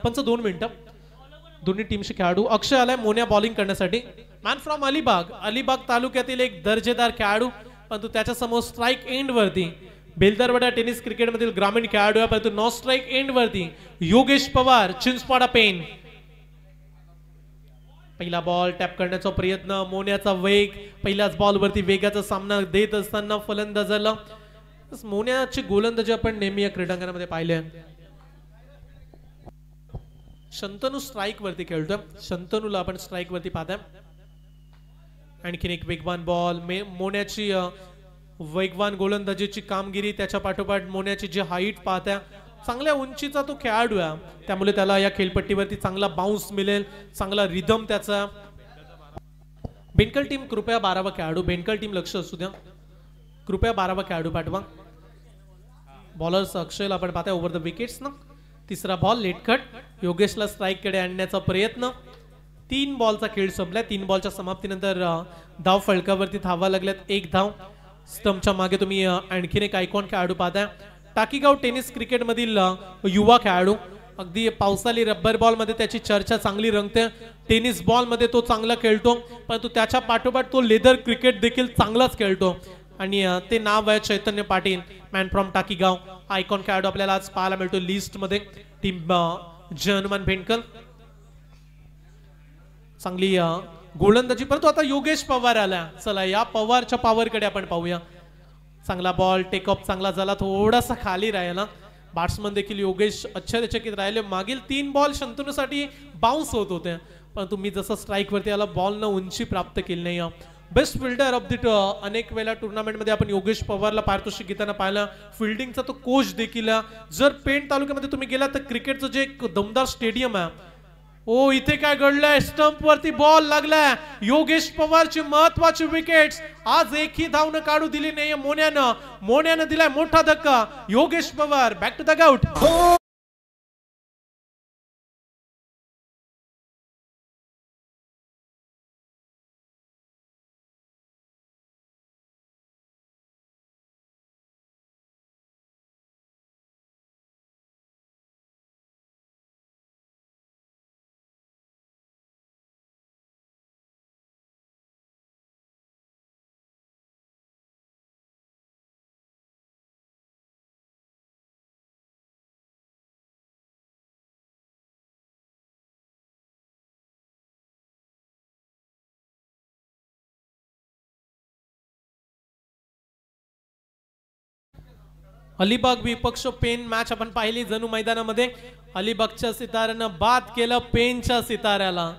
पंच 2 मिनिटं दोन्ही टीमचे खेळाडू. अक्षय आलाय मोन्या बॉलिंग करण्यासाठी. मॅन फ्रॉम अलिबाग, अलिबाग तालुक्यातील एक दर्जेदार खेळाडू, परंतु त्याच्या समोर स्ट्राईक एंड वरती बेलदरवाडा टेनिस क्रिकेट मधील ग्रामीण खेळाडू आहे, परंतु नो स्ट्राईक एंड वरती योगेश पवार चिंचपाडा पेन. पहिला बॉल टॅप करण्याचा प्रयत्न, मोन्याचा वेग, पहिल्याच बॉल वरती वेगाचा सामना देत असताना फलंदाजाला मोन्याची गोलंदाजी आपण नेहमी या क्रीडांगणामध्ये पाहिले. शंतनू स्ट्राईक वरती खेळतोय, शंतनूला आपण स्ट्राईक वरती पाहताय. आणखीन एक वेगवान बॉल, मोन्याची वेगवान गोलंदाजीची कामगिरी, त्याच्या पाठोपाठ मोन्याची जी हाईट पाहताय, चांगल्या उंचीचा तो खेळाडू आहे, त्यामुळे त्याला या खेळपट्टीवरती चांगला बाउन्स मिळेल, चांगला रिदम त्याचा. बेनकल टीम कृपया 12वा खेळाडू, बेनकल टीम लक्ष असू द्या, कृपया 12वा खेळाडू पाठवा. बॉलर्स अक्षयला आपण पाहताय ओव्हर द विकेट्स ना. तिसरा बॉल लेट कट, योगेशला स्ट्राईक कडे आणण्याचा प्रयत्न. 3 बॉलचा खेळ संपलाय. 3 बॉलच्या समाप्तीनंतर धाव फळकावरती धावा लागल्यात, 1 धाव. स्टंपच्या मागे तुम्ही आणखीन एक आयकॉन खेळाडू पाहताय, टाकीगाव टेनिस क्रिकेट मधील युवा खेळाडू. अगदी पावसाळी रब्बर बॉल मध्ये त्याची चर्चा चांगली रंगते, टेनिस बॉल मध्ये तो चांगला खेळतो, परंतु त्याच्या पाठोपाठ तो लेदर क्रिकेट देखील चांगलाच खेळतो आणि ते नाव आहे चैतन्य पाटील, मॅन फ्रॉम टाकीगाव. आयकॉन खेळाडू आपल्याला आज पाहायला मिळतो लिस्ट मध्ये. टीम जय हनुमान भेंडकल चांगली गोलंदाजी, परंतु आता योगेश पवार आला. चला या पवारच्या पॉवरकडे आपण पाहूया. चांगला बॉल, टेकअप चांगला झाला, थोडासा खाली राहिला. बॅट्समन देखील योगेश आश्चर्यचकित राहिले. मागील 3 बॉल शंतनूसाठी बाउन्स होत होते, परंतु मी जसं स्ट्राईक वरती आला बॉल न उंची प्राप्त केली नाही. बेस्ट फिल्डर ऑफ द अनेक वेळा टुर्नामेंट मध्ये आपण योगेश पवारला पारितोषिक घेताना पाहिलं. फिल्डिंगचा तो कोच देखील. जर पेण तालुक्यामध्ये तुम्ही गेला तर क्रिकेटचं जे एक दमदार स्टेडियम आहे, ओ इथे काय घडलंय, स्टंप वरती बॉल लागलाय. योगेश पवारची महत्वाची विकेट्स, आज एकही धाव न काढू दिली नाही मोन्यानं दिलाय मोठा धक्का. Yogesh Pawar back to the out. Alibag विपक्ष पेन मॅच आपण पाहिली जणू मैदानामध्ये. अलिबागच्या सिताऱ्यानं बाद केलं पेनच्या सिताऱ्याला.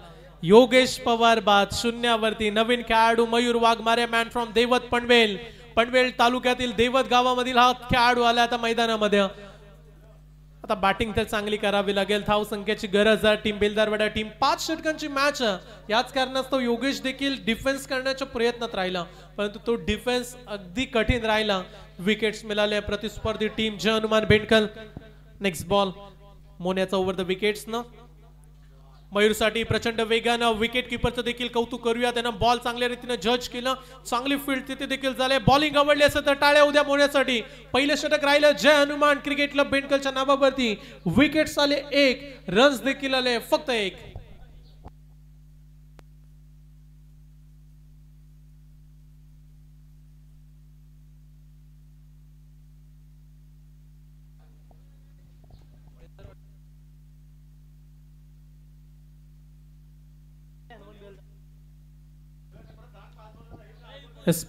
योगेश पवार बाद, शून्यावरती. नवीन खेळाडू मयूर वाघमारे, मॅन फ्रॉम देवत पनवेल, पनवेल तालुक्यातील देवत गावामधील हा खेळाडू आला आता मैदानामध्ये. आता बॅटिंग तर चांगली करावी लागेल, धाव संख्येची गरज आहे. टीम बेलदारवाडा टीम 5 षटकांची मॅच, याच कारणास्तव योगेश देखील डिफेन्स करण्याच्या प्रयत्नात राहिला, परंतु तो डिफेन्स अगदी कठीण राहिला. विकेट्स मिळाले प्रतिस्पर्धी team Jay Hanuman Bhendkal. Next ball मोन्याचा ओव्हर द विकेट्स ना. मयूरसाठी प्रचंड वेगानं विकेट किपरचं देखील कौतुक करूया, त्यानं बॉल चांगल्या रीतीने जज केलं, चांगली फील्ड तिथे देखील झाले. बॉलिंग आवडली असेल तर टाळ्या उद्या मोन्यासाठी. पहिलं षटक राहिलं जय हनुमान क्रिकेट क्लब भेंडकलच्या नावावरती. विकेट्स आले 1, रन्स देखील आले फक्त 1.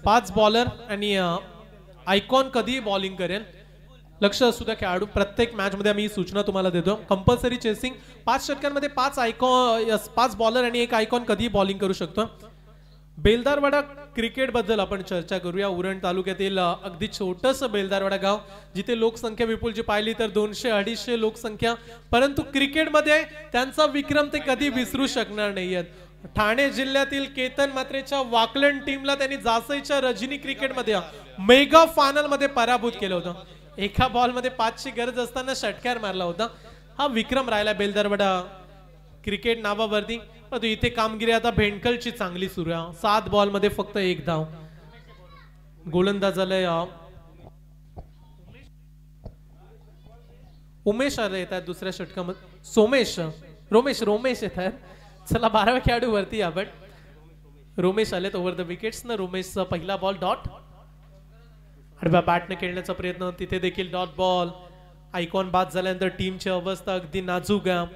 पाच बॉलर आणि आयकॉन कधी बॉलिंग करेल लक्ष असू द्या खेळाडू. प्रत्येक मॅच मध्ये आम्ही सूचना तुम्हाला देतो. कंपल्सरी चेसिंग 5 षटकांमध्ये 5 बॉलर आणि 1 आयकॉन कधी बॉलिंग करू शकतो. बेलदारवाडा क्रिकेट बद्दल आपण चर्चा करूया. उरण तालुक्यातील अगदी छोटस बेलदारवाडा गाव, जिथे लोकसंख्या विपुलची पाहिली तर 200-250 लोकसंख्या, परंतु क्रिकेटमध्ये त्यांचा विक्रम ते कधी विसरू शकणार नाहीयेत. ठाणे जिल्ह्यातील केतन मात्रेच्या वाकलन टीमला त्यांनी जासईच्या रजनी क्रिकेटमध्ये मेगा फायनल मध्ये पराभूत केलं होतं. एका बॉल मध्ये 5ची गरज असताना षटकार मारला होता. हा विक्रम राहिला बेलदारवाडा क्रिकेट नावावरती. परंतु इथे कामगिरी आता भेंडकलची चांगली सुरू आहे. 7 बॉल मध्ये फक्त 1 धाव. गोलंदाज झालंय उमेश आले येतात दुसऱ्या षटकामध्ये. सोमेश रोमेश रोमेश येत आहेत चला 12व्या खेळाडू वरती आपण रोमेश आलेत ओव्हर द विकेट्स ना रोमेशचा पहिला बॉल डॉट आडव्या बॅटने खेळण्याचा प्रयत्न तिथे देखील डॉट बॉल आयकॉन बाद झाल्यानंतर टीमची अवस्था अगदी नाजूक आहे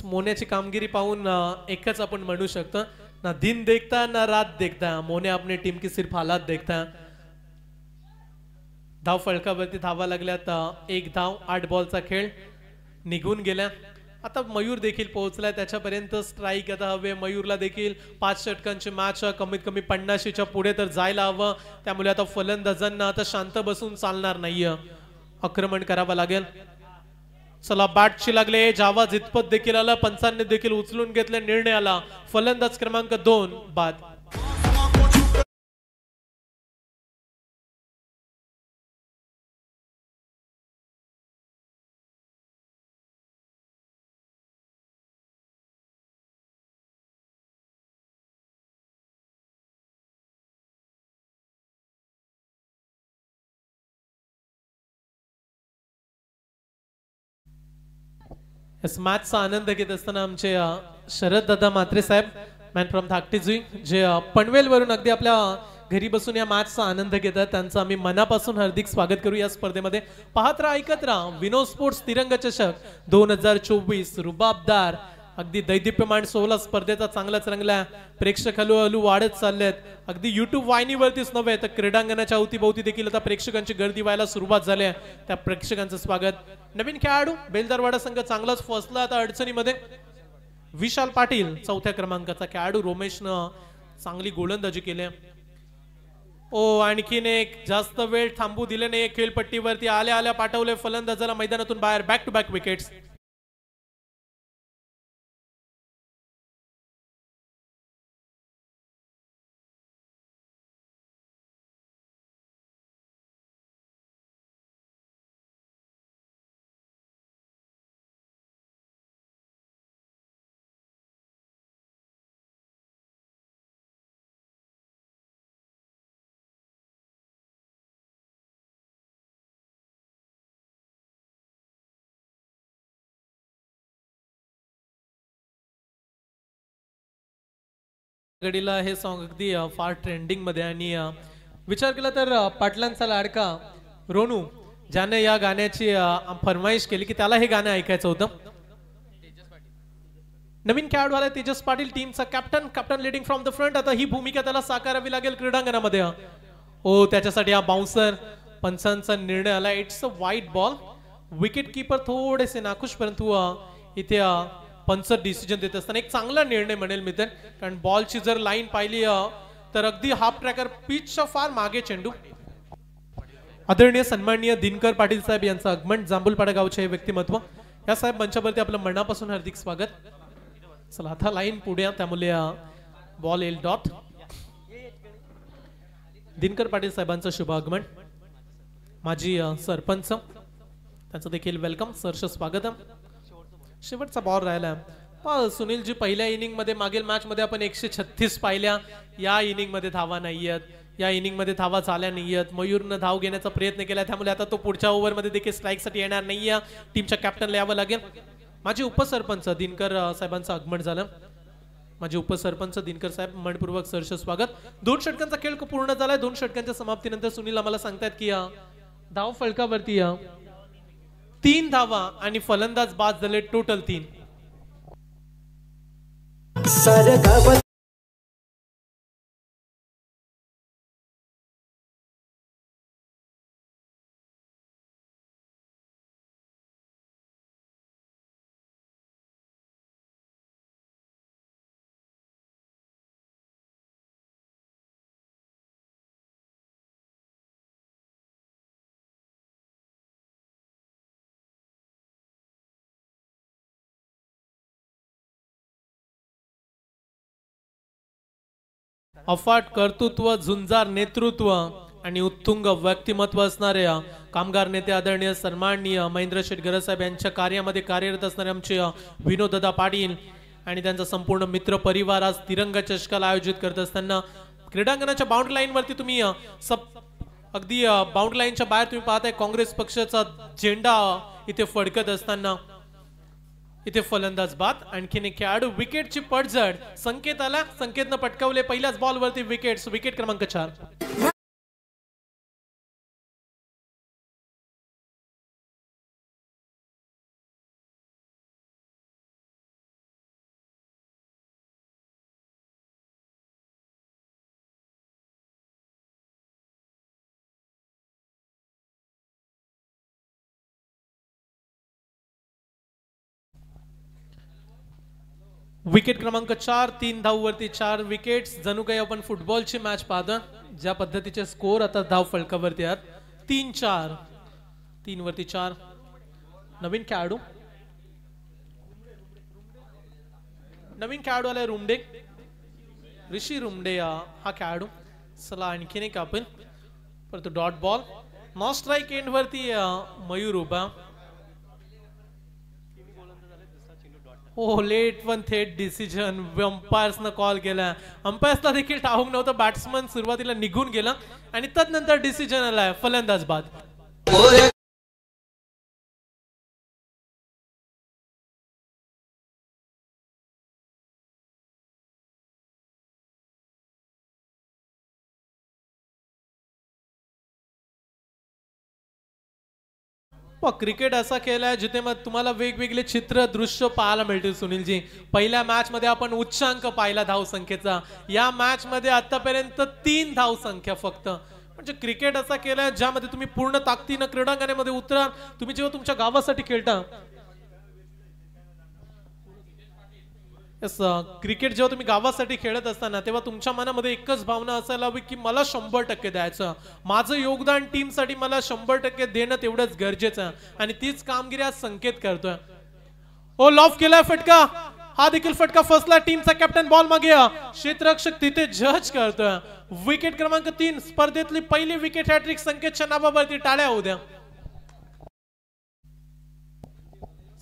मोन्याची कामगिरी पाहून एकच आपण म्हणू शकतो ना दिन देखता ना रात देखता मोने अपने टीम की सिर्फ हालात देखता धाव फळकावरती धावा लागल्यात 1 धाव 8 बॉलचा खेळ निघून गेल्या आता मयूर देखील पोहोचलाय त्याच्यापर्यंत स्ट्राईक आता हवे मयूरला देखील 5 षटकांची मॅच कमीत कमी 50च्या पुढे तर जायला हवं त्यामुळे आता फलंदाजांना आता शांत बसून चालणार नाहीये आक्रमण करावं लागेल चला बॅटची लागले जावा जितपत देखील आला पंचांनी देखील उचलून घेतले निर्णय आला फलंदाज क्रमांक 2 बाद इस मॅचचा आनंद घेत असताना आमचे शरद दादा म्हात्रे साहेब मॅन फ्रॉम धाकटीजी जे पनवेल वरून अगदी आपल्या घरी बसून या मॅचचा आनंद घेतात त्यांचं आम्ही मनापासून हार्दिक स्वागत करू या स्पर्धेमध्ये पाहत राहा ऐकत राहा विनोद स्पोर्ट्स तिरंगा चषक 2024 रुबाबदार अगदी दैदिप्यमान 16 स्पर्धेचा चांगला प्रेक्षक हळूहळू वाढत चाललेत अगदी YouTube वाहिनीवरतीच नव्हे तर क्रीडांगणाच्या अवतीभोवती देखील आता प्रेक्षकांची गर्दी व्हायला सुरुवात झाली आहे त्या प्रेक्षकांचं स्वागत नवीन खेळाडू बेलदरवाडा संघ चांगलाच फसला आता अडचणीमध्ये विशाल पाटील 4थ्या क्रमांकाचा खेळाडू रोमेशनं चांगली गोलंदाजी केली ओ आणखीन एक जास्त वेळ थांबू दिले नाही खेळपट्टीवरती आल्या पाठवले फलंदाजाला मैदानातून बाहेर बॅक टू बॅक विकेट्स गडीला हे सॉन्ग अगदी फार ट्रेंडिंग मध्ये आणि विचार केला तर पाटलांचा लाडका रोनू ज्याने या गाण्याची फरमाईश केली की त्याला हे गाणं ऐकायचं होतं नवीन खेळाडू आला तेजस पाटील टीमचा captain leading from the front आता ही भूमिका त्याला साकारावी लागेल क्रीडांगणामध्ये ओ त्याच्यासाठी हा बाउन्सर पंचांचा निर्णय आला इट्स अ वाईट बॉल विकेट कीपर थोडेसे नाखुश परंतु इथे पंच डिसिजन देत असताना एक चांगला निर्णय म्हणेल मी तर कारण बॉलची जर लाईन पाहिली तर अगदी हाफ ट्रॅकर पिचच्या फार मागे चेंडू आदरणीय सन्माननीय दिनकर पाटील साहेब यांचं आगमन जांभूलपाडा गावचे हे व्यक्तिमत्व या साहेब मंचावरती आपलं मनापासून हार्दिक स्वागत चला आता लाईन पुढे त्यामुळे बॉल येईल डॉट दिनकर पाटील साहेबांचं शुभ आगमन माजी सरपंच त्यांचं देखील वेलकम सरचं स्वागत शेवटचा बॉल राहिला सुनीलजी पहिल्या इनिंग मध्ये मागील मॅच मध्ये आपण 136 पाहिल्या या इनिंग मध्ये धावा नाहीयेत या इनिंग मध्ये धावा झाल्या नाहीयेत मयूरनं धाव घेण्याचा प्रयत्न केला त्यामुळे आता तो पुढच्या ओव्हर मध्ये देखील स्ट्राईक साठी येणार नाहीये टीमच्या कॅप्टनला यावं लागेल माझे उपसरपंच दिनकर साहेबांचं आगमन झालं माझे उपसरपंच दिनकर साहेब मनपूर्वक सरस स्वागत 2 षटकांचा खेळ पूर्ण झालाय 2 षटकांच्या समाप्तीनंतर सुनील आम्हाला सांगतात की धाव फलकावरती 3 धावा आणि फलंदाज बाद झाले टोटल 3 अफाट कर्तृत्व झुंजार नेतृत्व आणि उत्तुंग व्यक्तिमत्व असणाऱ्या कामगार नेते आदरणीय सन्माननीय महेंद्र शेठ गरसाहेब यांच्या कार्यामध्ये कार्यरत असणारे आमचे विनोददा पाटील आणि त्यांचा संपूर्ण मित्र परिवार आज तिरंगा चषकाला आयोजित करत असताना क्रीडांगणाच्या बाउंड्री लाईन वरती तुम्ही अगदी बाउंड्री लाईनच्या बाहेर तुम्ही पाहताय काँग्रेस पक्षाचा झेंडा इथे फडकत असताना इथे फलंदाज बाद. आणखीन एक खेळाडू विकेटची पडझड. संकेत आला, संकेतनं पटकावले पहिल्याच बॉलवरती विकेट. विकेट क्रमांक 4. विकेट क्रमांक 4. 3 धाववरती 4 विकेट्स. जणू काही आपण फुटबॉलची मॅच पाहतो ज्या पद्धतीचे स्कोर आता धाव फलकावरती आहेत. 3-4. 3 वरती 4. नवीन खेळाडू आलाय रुमडे. ऋषी रुमडे हा खेळाडू. चला आणखीन एक आपण परंतु dot ball. No strike end वरती मयूर उभा. हो लेट पण थेट डिसिजन. अंपायर्सनं कॉल केला. अंपायर्सला देखील ठाऊक नव्हतं. बॅट्समन सुरुवातीला निघून गेला आणि तदनंतर डिसिजन आलाय फलंदाज बाद. क्रिकेट असा खेळ आहे जिथे मग तुम्हाला वेगवेगळे चित्र दृश्य पाहायला मिळतील. सुनीलजी, पहिल्या मॅच मध्ये आपण उच्चांक पाहिला धावसंख्येचा. या मॅच मध्ये आतापर्यंत 3 धावसंख्या फक्त. म्हणजे क्रिकेट असा खेळ आहे ज्यामध्ये तुम्ही पूर्ण ताकदीने क्रीडांगणामध्ये उतरा. तुम्ही जेव्हा तुमच्या गावासाठी खेळता क्रिकेट जेव्हा तुम्ही गावासाठी खेळत असताना तेव्हा तुमच्या मनामध्ये एकच भावना असायला हवी की मला 100% द्यायचं. माझं योगदान टीमसाठी मला 100% देणं तेवढंच गरजेचं. आणि तीच कामगिरी आज संकेत करतोय. ओ लॉफ केलाय फटका. हा देखील फटका फसला. टीमचा कॅप्टन बॉल मागे. क्षेत्ररक्षक तिथे जज करतोय. विकेट क्रमांक 3. स्पर्धेतली पहिली विकेट हॅट्रिक संकेतच्या नावावरती. टाळ्या होऊ द्या.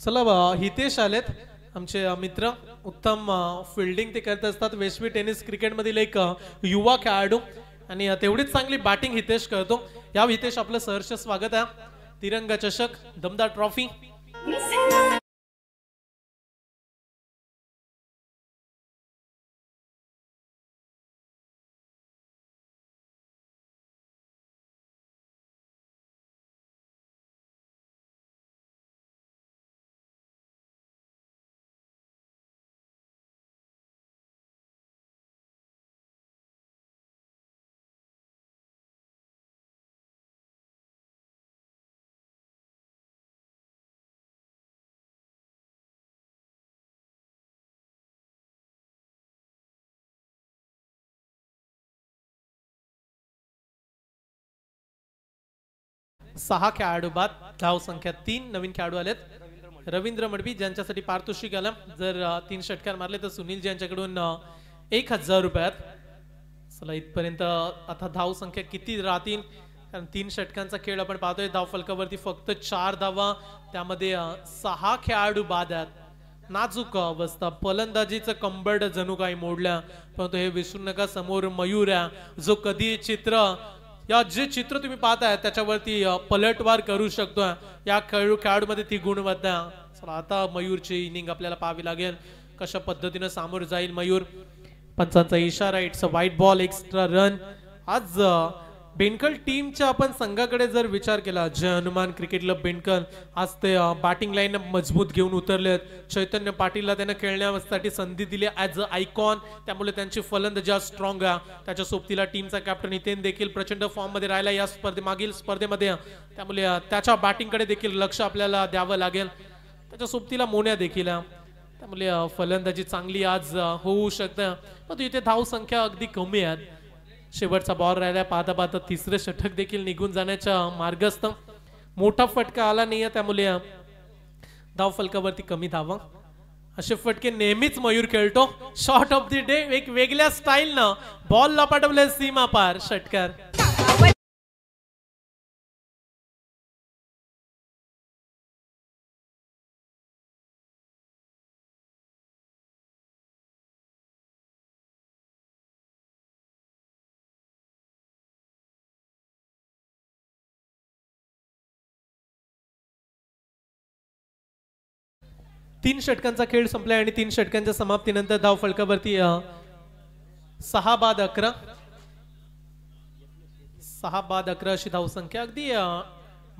चला हितेश आलेत आमचे मित्र. उत्तम फिल्डिंग ते करत असतात. वेस्टवी टेनिस क्रिकेट मधील एक युवा खेळाडू आणि तेवढीच चांगली बॅटिंग हितेश करतो. या हितेश आपलं सहर्ष स्वागत आहे. तिरंगा चषक, दमदार ट्रॉफी. सहा खेळाडू बाद. धाव संख्या 3. नवीन खेळाडू आलेत. रवींद्र मडवी ज्यांच्यासाठी पारितोषिक आलं. जर 3 षटकार मारले तर सुनील यांच्याकडून 1000 रुपयात. चला इथपर्यंत आता धाव संख्या किती राहतील कारण 3 षटकांचा खेळ आपण पाहतोय. धाव फलकावरती फक्त 4 धावा. त्यामध्ये 6 खेळाडू बाद आहेत. नाजूक अवस्था. फलंदाजीचं कंबरड जणू काही मोडल्या. परंतु हे विसरू नका समोर मयूर आहे जो कधी या जे चित्र तुम्ही पाहताय त्याच्यावरती पलटवार करू शकतो. या खेळाडूमध्ये ती गुणवत्ता. चला आता मयूरची इनिंग आपल्याला पाहावी लागेल. कशा पद्धतीने सामोर जाईल मयूर. पंचांचा इशारा. It's a white ball. Extra run. आज बेनकल टीमच्या आपण संघाकडे जर विचार केला जय हनुमान क्रिकेट क्लब बेनकल आज ते बॅटिंग लाईन मजबूत घेऊन उतरलेत. चैतन्य पाटीलला त्यांना खेळण्यासाठी संधी दिली ॲज अ आयकॉन. त्यामुळे त्यांची फलंदाजी स्ट्रॉंग आहे. त्याच्या सोबतीला टीमचा कॅप्टन हितेन देखील प्रचंड फॉर्म मध्ये राहिला या मागील स्पर्धेमध्ये. त्यामुळे त्याच्या बॅटिंगकडे देखील लक्ष आपल्याला द्यावं लागेल. त्याच्या सोबतीला मोन्या देखील. त्यामुळे फलंदाजी चांगली आज होऊ शकते. पण इथे धाव संख्या अगदी कमी आहेत. शेवटचा बॉल राहिला. पाहता पाहता तिसरे षटक देखील निघून जाण्याच्या मार्गस्थ. मोठा फटका आला नाहीये त्यामुळे धाव फलकावरती कमी धावा. असे फटके नेहमीच मयूर खेळतो. Shot of the day. एक वेगळ्या स्टाईलनं बॉलला पाठवले सीमा पार. षटकार. तीन षटकांचा खेळ संपलाय आणि 3 षटकांच्या समाप्तीनंतर धाव फलकावरती 6 बाद 11 6 बाद 11 अशी धावसंख्या. अगदी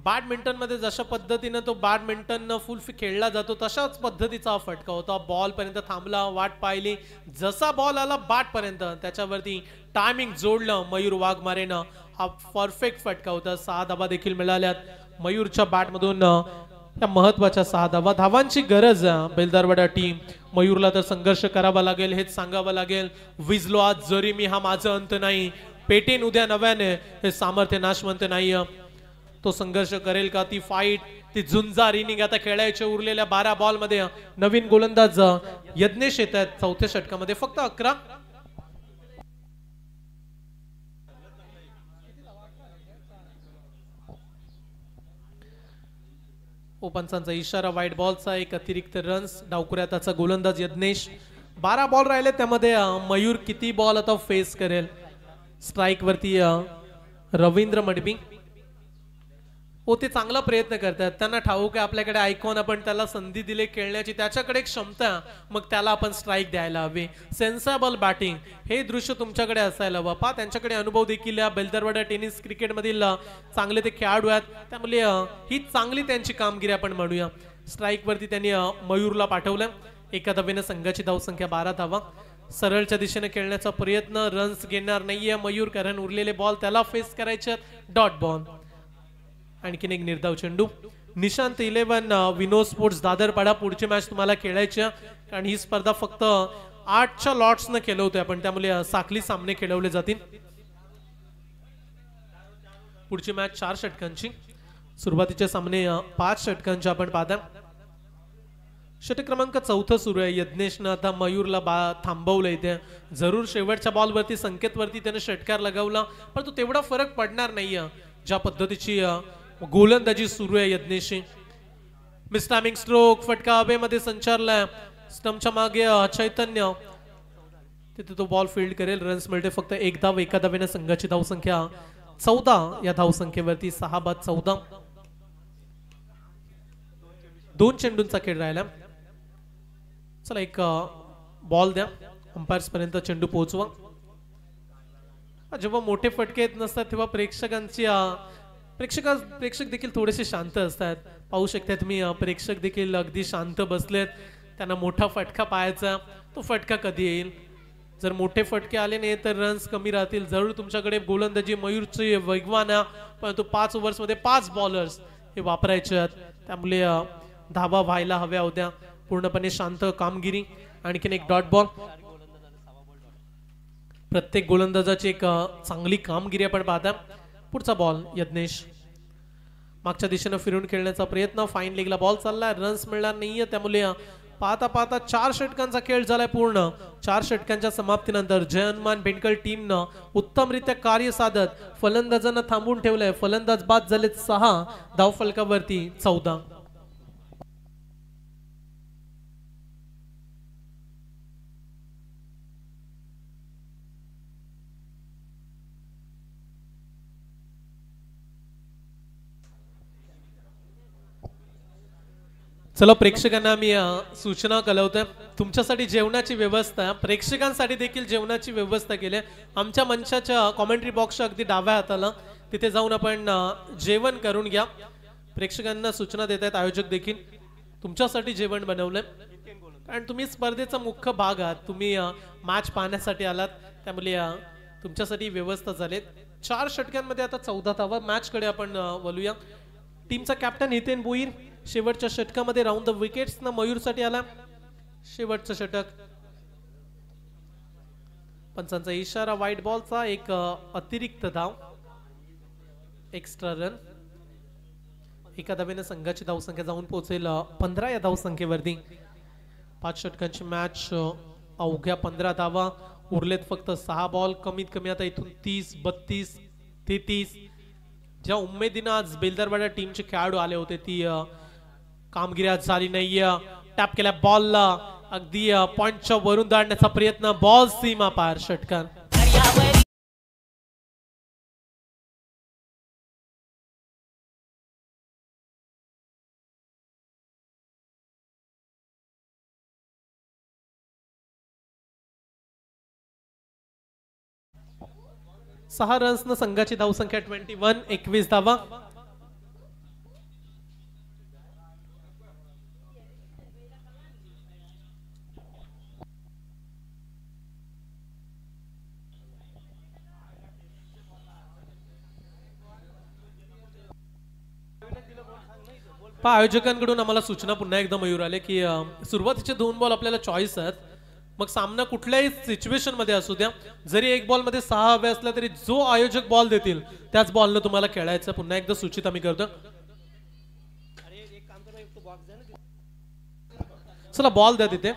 बॅडमिंटन मध्ये जशा पद्धतीनं तो बॅडमिंटन फुल खेळला जातो तशाच पद्धतीचा हा फटका होता. बॉल पर्यंत थांबला, वाट पाहिली, जसा बॉल आला बॅट पर्यंत त्याच्यावरती टायमिंग जोडलं मयूर वाघमारेनं. हा परफेक्ट फटका होता. 6 धावा देखील मिळाल्यात मयूरच्या बॅटमधून. या महत्वाच्या 6 धावा. धावांची गरज बेलदारवाडा टीम. मयूरला तर संघर्ष करावा लागेल हेच सांगावं लागेल. विजलो आज जरी मी, हा माझा अंत नाही. पेटेन उद्या नव्याने, हे सामर्थ्य नाशवंत नाही. तो संघर्ष करेल का? ती फाईट, ती झुंजार इनिंग आता खेळायच्या उरलेल्या 12 बॉल मध्ये. नवीन गोलंदाज यज्ञेश येत आहेत चौथ्या षटकामध्ये. फक्त 11. पंचांचा इशारा, व्हाईट बॉलचा. एक अतिरिक्त रन्स. डावकुऱ्याचा गोलंदाज यज्ञेश. 12 बॉल राहिले त्यामध्ये मयूर किती बॉल आता फेस करेल? स्ट्राइक वरती रवींद्र मडबी. हो, ते चांगला प्रयत्न करतात. त्यांना ठाऊक आहे आपल्याकडे आयकॉन, आपण त्याला संधी दिली खेळण्याची, त्याच्याकडे एक क्षमता, मग त्याला आपण स्ट्राइक द्यायला हवी. सेन्सेबल बॅटिंग, हे दृश्य तुमच्याकडे असायला हवं. पहा, त्यांच्याकडे अनुभव देखील या बेलदरवाडा टेनिस क्रिकेट मधील चांगले ते खेळाडू आहेत. त्यामुळे ही चांगली त्यांची कामगिरी आपण म्हणूया. स्ट्राइक वरती त्यांनी मयूरला पाठवलं. एका धावेने संघाची धावसंख्या 12 धावा. सरळच्या दिशेने खेळण्याचा प्रयत्न. रन्स घेणार नाहीये मयूर, कारण उरलेले बॉल त्याला फेस करायचे. Dot ball. आणखीन एक निर्धाव चेंडू. निशांत 11 विनोद स्पोर्ट्स दादरपाडा. पुढची मॅच तुम्हाला खेळायची, कारण ही स्पर्धा फक्त 8च्या लॉट्स न केलं होतं आपण, त्यामुळे साखली सामने खेळवले जातील. पुढची मॅच 4 षटकांची. सुरुवातीचे सामने 5 षटकांचे आपण पाहता. षटक क्रमांक 4 सुरू आहे. यज्ञेशनं आता मयूरला थांबवलं इथे. जरूर शेवटच्या बॉलवरती संकेतवरती त्याने षटकार लगावला, पण तो तेवढा फरक पडणार नाहीये ज्या पद्धतीची गोलंदाजी सुरू आहे यज्ञेशी. मिस्टामिंग स्ट्रोक. फटका हवेमध्ये संचारलाय. स्टंपच्या मागे चैतन्य, तिथे तो बॉल फील्ड करेल. रन्स मिळते फक्त 1 धाव. एका धावेने संघाची धावसंख्या 14. या धावसंख्येवरती 6 बाद 14. 2 चेंडूंचा खेळ राहिला. चला, एक बॉल द्या अंपायर्स पर्यंत, चेंडू पोहोचवा. जेव्हा मोठे फटके येत नसतात तेव्हा प्रेक्षक देखील थोडेसे शांत असतात. पाहू शकता तुम्ही, प्रेक्षक देखील अगदी शांत बसलेत. त्यांना मोठा फटका पाहायचा. तो फटका कधी येईल? जर मोठे फटके आले नाही तर रन्स कमी राहतील. जरूर तुमच्याकडे गोलंदाजी मयूरची वेगवान आहे, परंतु 5 ओव्हर्स मध्ये 5 बॉलर्स हे वापरायचे आहेत, त्यामुळे धावा व्हायला हव्या होत्या. पूर्णपणे शांत कामगिरी. आणखीन एक डॉट बॉल. प्रत्येक गोलंदाजाची एक चांगली कामगिरी आपण पाहता. पुढचा बॉल यज्ञेश. मागच्या दिशेने फिरून खेळण्याचा प्रयत्न. फाईन लेगला बॉल चाललाय. रन्स मिळणार नाहीये, त्यामुळे पाहता पाहता 4 षटकांचा खेळ झालाय पूर्ण. 4 षटकांच्या समाप्तीनंतर जय हनुमान बेंडकल टीमनं उत्तमरित्या कार्य साधत फलंदाजांना थांबून ठेवलंय. फलंदाज बाद झालेत 6. धावफलकावरती 14. चला, प्रेक्षकांना मी सूचना कळवतोय. तुमच्यासाठी जेवणाची व्यवस्था, प्रेक्षकांसाठी देखील जेवणाची व्यवस्था केली. आमच्या मंचाच्या कॉमेंट्री बॉक्सच्या अगदी डाव्या हाताला तिथे जाऊन आपण जेवण करून घ्या. प्रेक्षकांना सूचना देत आहेत आयोजक देखील. तुमच्यासाठी जेवण बनवलंय, कारण तुम्ही स्पर्धेचा मुख्य भाग आहात. तुम्ही मॅच पाहण्यासाठी आलात, त्यामुळे तुमच्यासाठी व्यवस्था झालीत. 4 षटकांमध्ये आता 14 धावा. मॅच कडे आपण वळूया. टीमचा कॅप्टन हितेन भोईर शेवटच्या षटकामध्ये राऊंड द विकेट्स न मयूरसाठी आला. शेवटचं षटक. पंचांचा इशारा, व्हाईट बॉलचा. एक अतिरिक्त धाव, एक्स्ट्रा रन. एका धावेने संघाची धावसंख्या जाऊन पोहोचेल 15 या धावसंख्येवरती. 5 षटकांची मॅच. अवघ्या 15 धावा उरलेत. फक्त 6 बॉल. कमीत कमी आता इथून 30, 32, 33 ज्या उमेदीनं आज बेलदरवाडा टीमचे खेळाडू आले होते ती कामगिरी आज झाली नाहीये. टॅप केल्या बॉलला अगदी पॉइंटच्या वरून दाडण्याचा प्रयत्न. बॉल सीमा पार. षटकार. 6 रन्सनं संघाची धावसंख्या 21, 21 धावा. आयोजकांकडून आम्हाला सूचना पुन्हा एकदा मयूर आले की सुरुवातीचे 2 बॉल आपल्याला चॉईस आहेत. मग सामना कुठल्याही सिच्युएशन मध्ये असू द्या, जरी एक बॉल मध्ये 6 हवे असला तरी जो आयोजक बॉल देतील त्याच बॉलनं तुम्हाला खेळायचं. पुन्हा एकदा सूचित आम्ही करतो. चला बॉल द्या तिथे.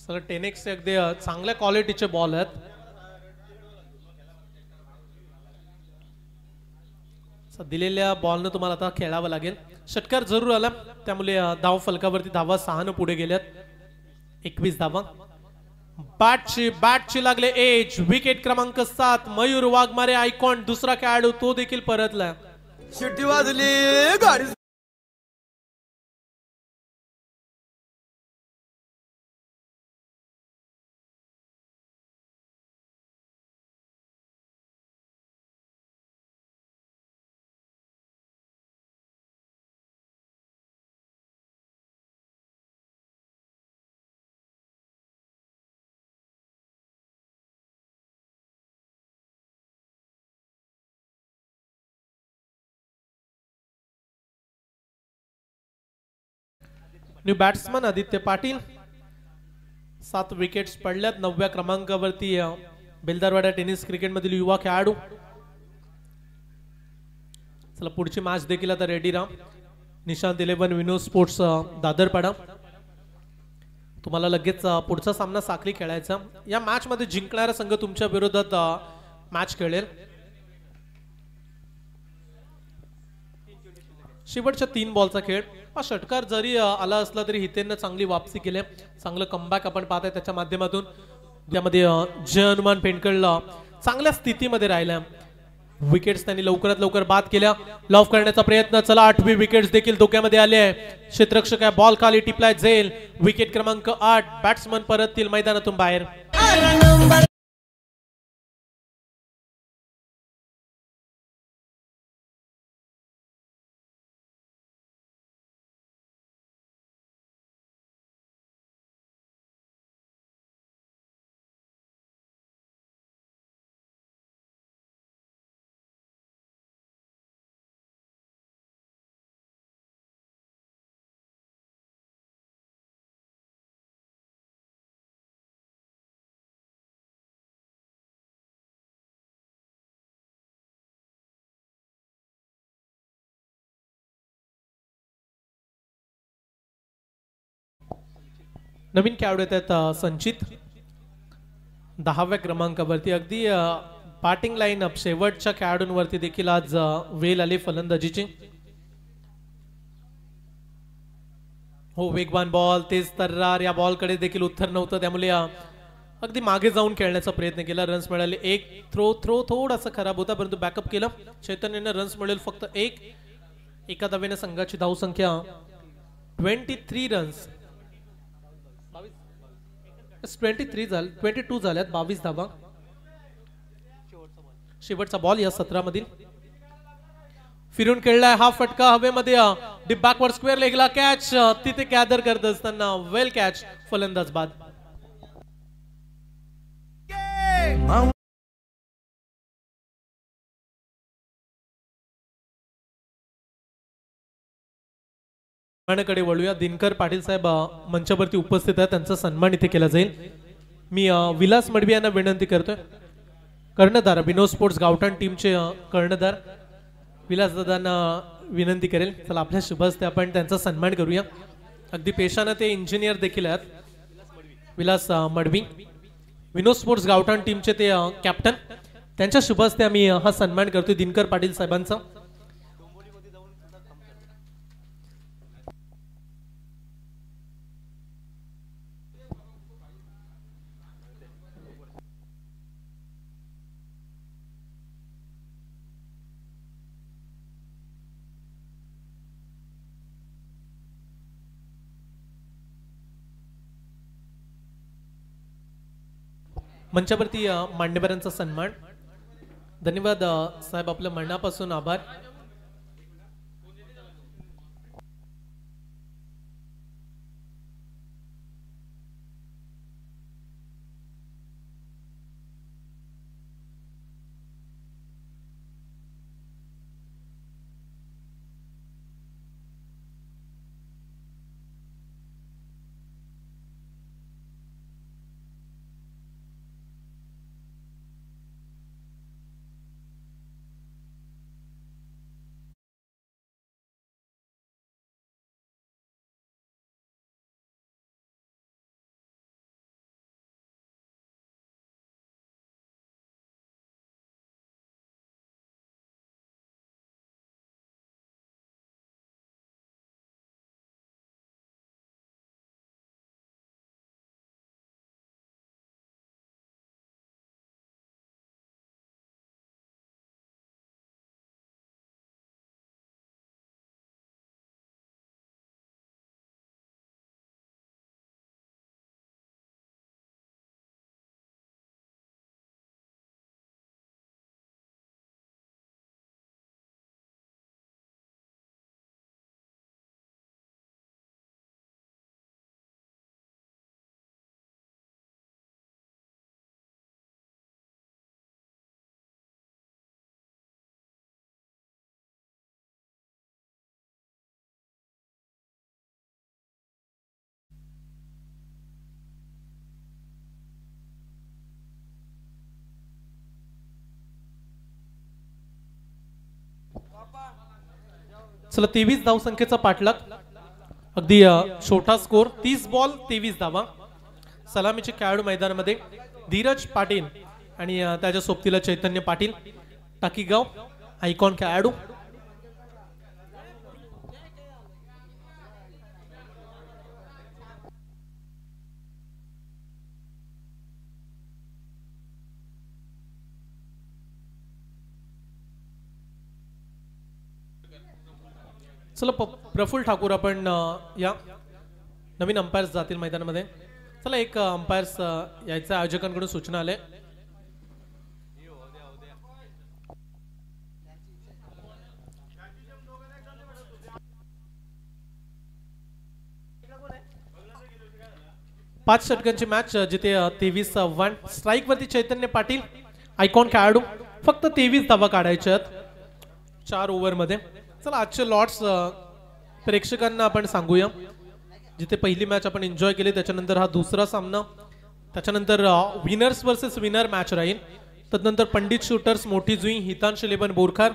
सगळं 10x अगदी चांगल्या क्वालिटीचे बॉल आहेत. दिलेल्या बॉलनं तुम्हाला आता खेळावं लागेल. षटकार जरूर आला त्यामुळे धाव फलकावरती धावा 6 पुढे गेल्यात. 21 धावा. बॅटची लागले एज. विकेट क्रमांक 7 मयूर वाघमारे आयकॉन. दुसरा खेळाडू तो देखील परतला. शिट्टी वाजली गाडी. New batsman Aditya Patil. 7 wickets पडल्यात. 9व्या क्रमांकावरती बेलदारवाडा टेनिस क्रिकेट मधील युवा खेळाडू. चला पुढची मॅच देखील आता रेडी राहा. निशांत 11 विनोद स्पोर्ट्स दादरपाडा. तुम्हाला लगेच पुढचा सामना साखळी खेळायचा. या मॅच मध्ये जिंकणारा संघ तुमच्या विरोधात मॅच खेळेल. शेवटच्या 3 बॉलचा खेळ. षटकार जरी आला असला तरी हितेनं चांगली वापसी केली. चांगलं कमबॅक आपण पाहताय त्याच्या माध्यमातून. त्यामध्ये जय हनुमान पेंडकळला चांगल्या स्थितीमध्ये राहिल्या. विकेट्स त्यांनी लवकरात लवकर बाद केल्या. लॉफ करण्याचा प्रयत्न. चला 8वी विकेट्स देखील धोक्यामध्ये आले आहे. क्षेत्ररक्षक आहे. बॉल खाली टिपलाय जाईल. विकेट क्रमांक 8. बॅट्समन परततील मैदानातून बाहेर. नवीन खेळाडू येतात संचित 10व्या क्रमांकावरती. अगदी बॅटिंग लाईनअप शेवटच्या खेळाडूंवरती देखील आज वेल आली फलंदाजीची. हो वेगवान बॉल. तेज तर्रार. या बॉल कडे देखील उत्तर नव्हतं त्यामुळे अगदी मागे जाऊन खेळण्याचा प्रयत्न केला. रन्स मिळाले. एक थ्रो थोडासा खराब होता परंतु बॅकअप केलं. चैतन्यने रन्स मिळेल फक्त 1. एका धावेने संघाची धावसंख्या 23 रन्स. 22 झाल्यात. 22 धावा. शेवटचा बॉल या 17 मधील. फिरून खेळलाय. हा फटका हवेमध्ये. डीप बॅकवर्ड स्क्वेअर लेगला कॅच. तिथे गॅदर करत असताना वेल कॅच. फलंदाज बाद. कडे वळूया. दिनकर पाटील साहेब मंचावरती उपस्थित आहेत. त्यांचा सन्मान इथे केला जाईल. मी विलास मडवी यांना विनंती करतोय. कर्णधार विनोद स्पोर्ट्स गावठाण टीमचे कर्णधार विलास दादांना विनंती करेल. चला आपल्या शुभ हस्ते आपण त्यांचा सन्मान करूया. अगदी पेशाने ते इंजिनियर देखील आहेत. विलास मडवी विनोद स्पोर्ट्स गावठाण टीमचे ते कॅप्टन. त्यांच्या शुभ हस्ते आम्ही हा सन्मान करतोय दिनकर पाटील साहेबांचा. मंचावरती मान्यवरांचा सन्मान. धन्यवाद साहेब, आपल्या मनापासून आभार. चला 23 धावसंख्येचा पाठलाग. अगदी छोटा स्कोर, 30 बॉल 23 धावा. सलामीचे खेळाडू मैदानामध्ये धीरज पाटील आणि त्याच्या सोबतीला चैतन्य पाटील, टाकीगाव आयकॉन खेळाडू. चला प्रफुल्ल ठाकूर, आपण या नवीन अंपायर्स जातील मैदानामध्ये. चला एक अंपायर्स यायच्या आयोजकांकडून सूचना आले. पाच षटकांची मॅच, जिथे 23-1 स्ट्राईक वरती चैतन्य पाटील आयकॉन खेळाडू. फक्त 23 धावा काढायच्या आहेत 4 ओव्हर मध्ये. चला आजचे लॉट्स प्रेक्षकांना आपण सांगूया. जिथे पहिली मॅच आपण एन्जॉय केली, त्याच्यानंतर हा दुसरा सामना, त्याच्यानंतर विनर्स वर्सेस विनर मॅच राहील. तदनंतर पंडित शूटर्स मोठी जुई, हितांश 11 बोरखार,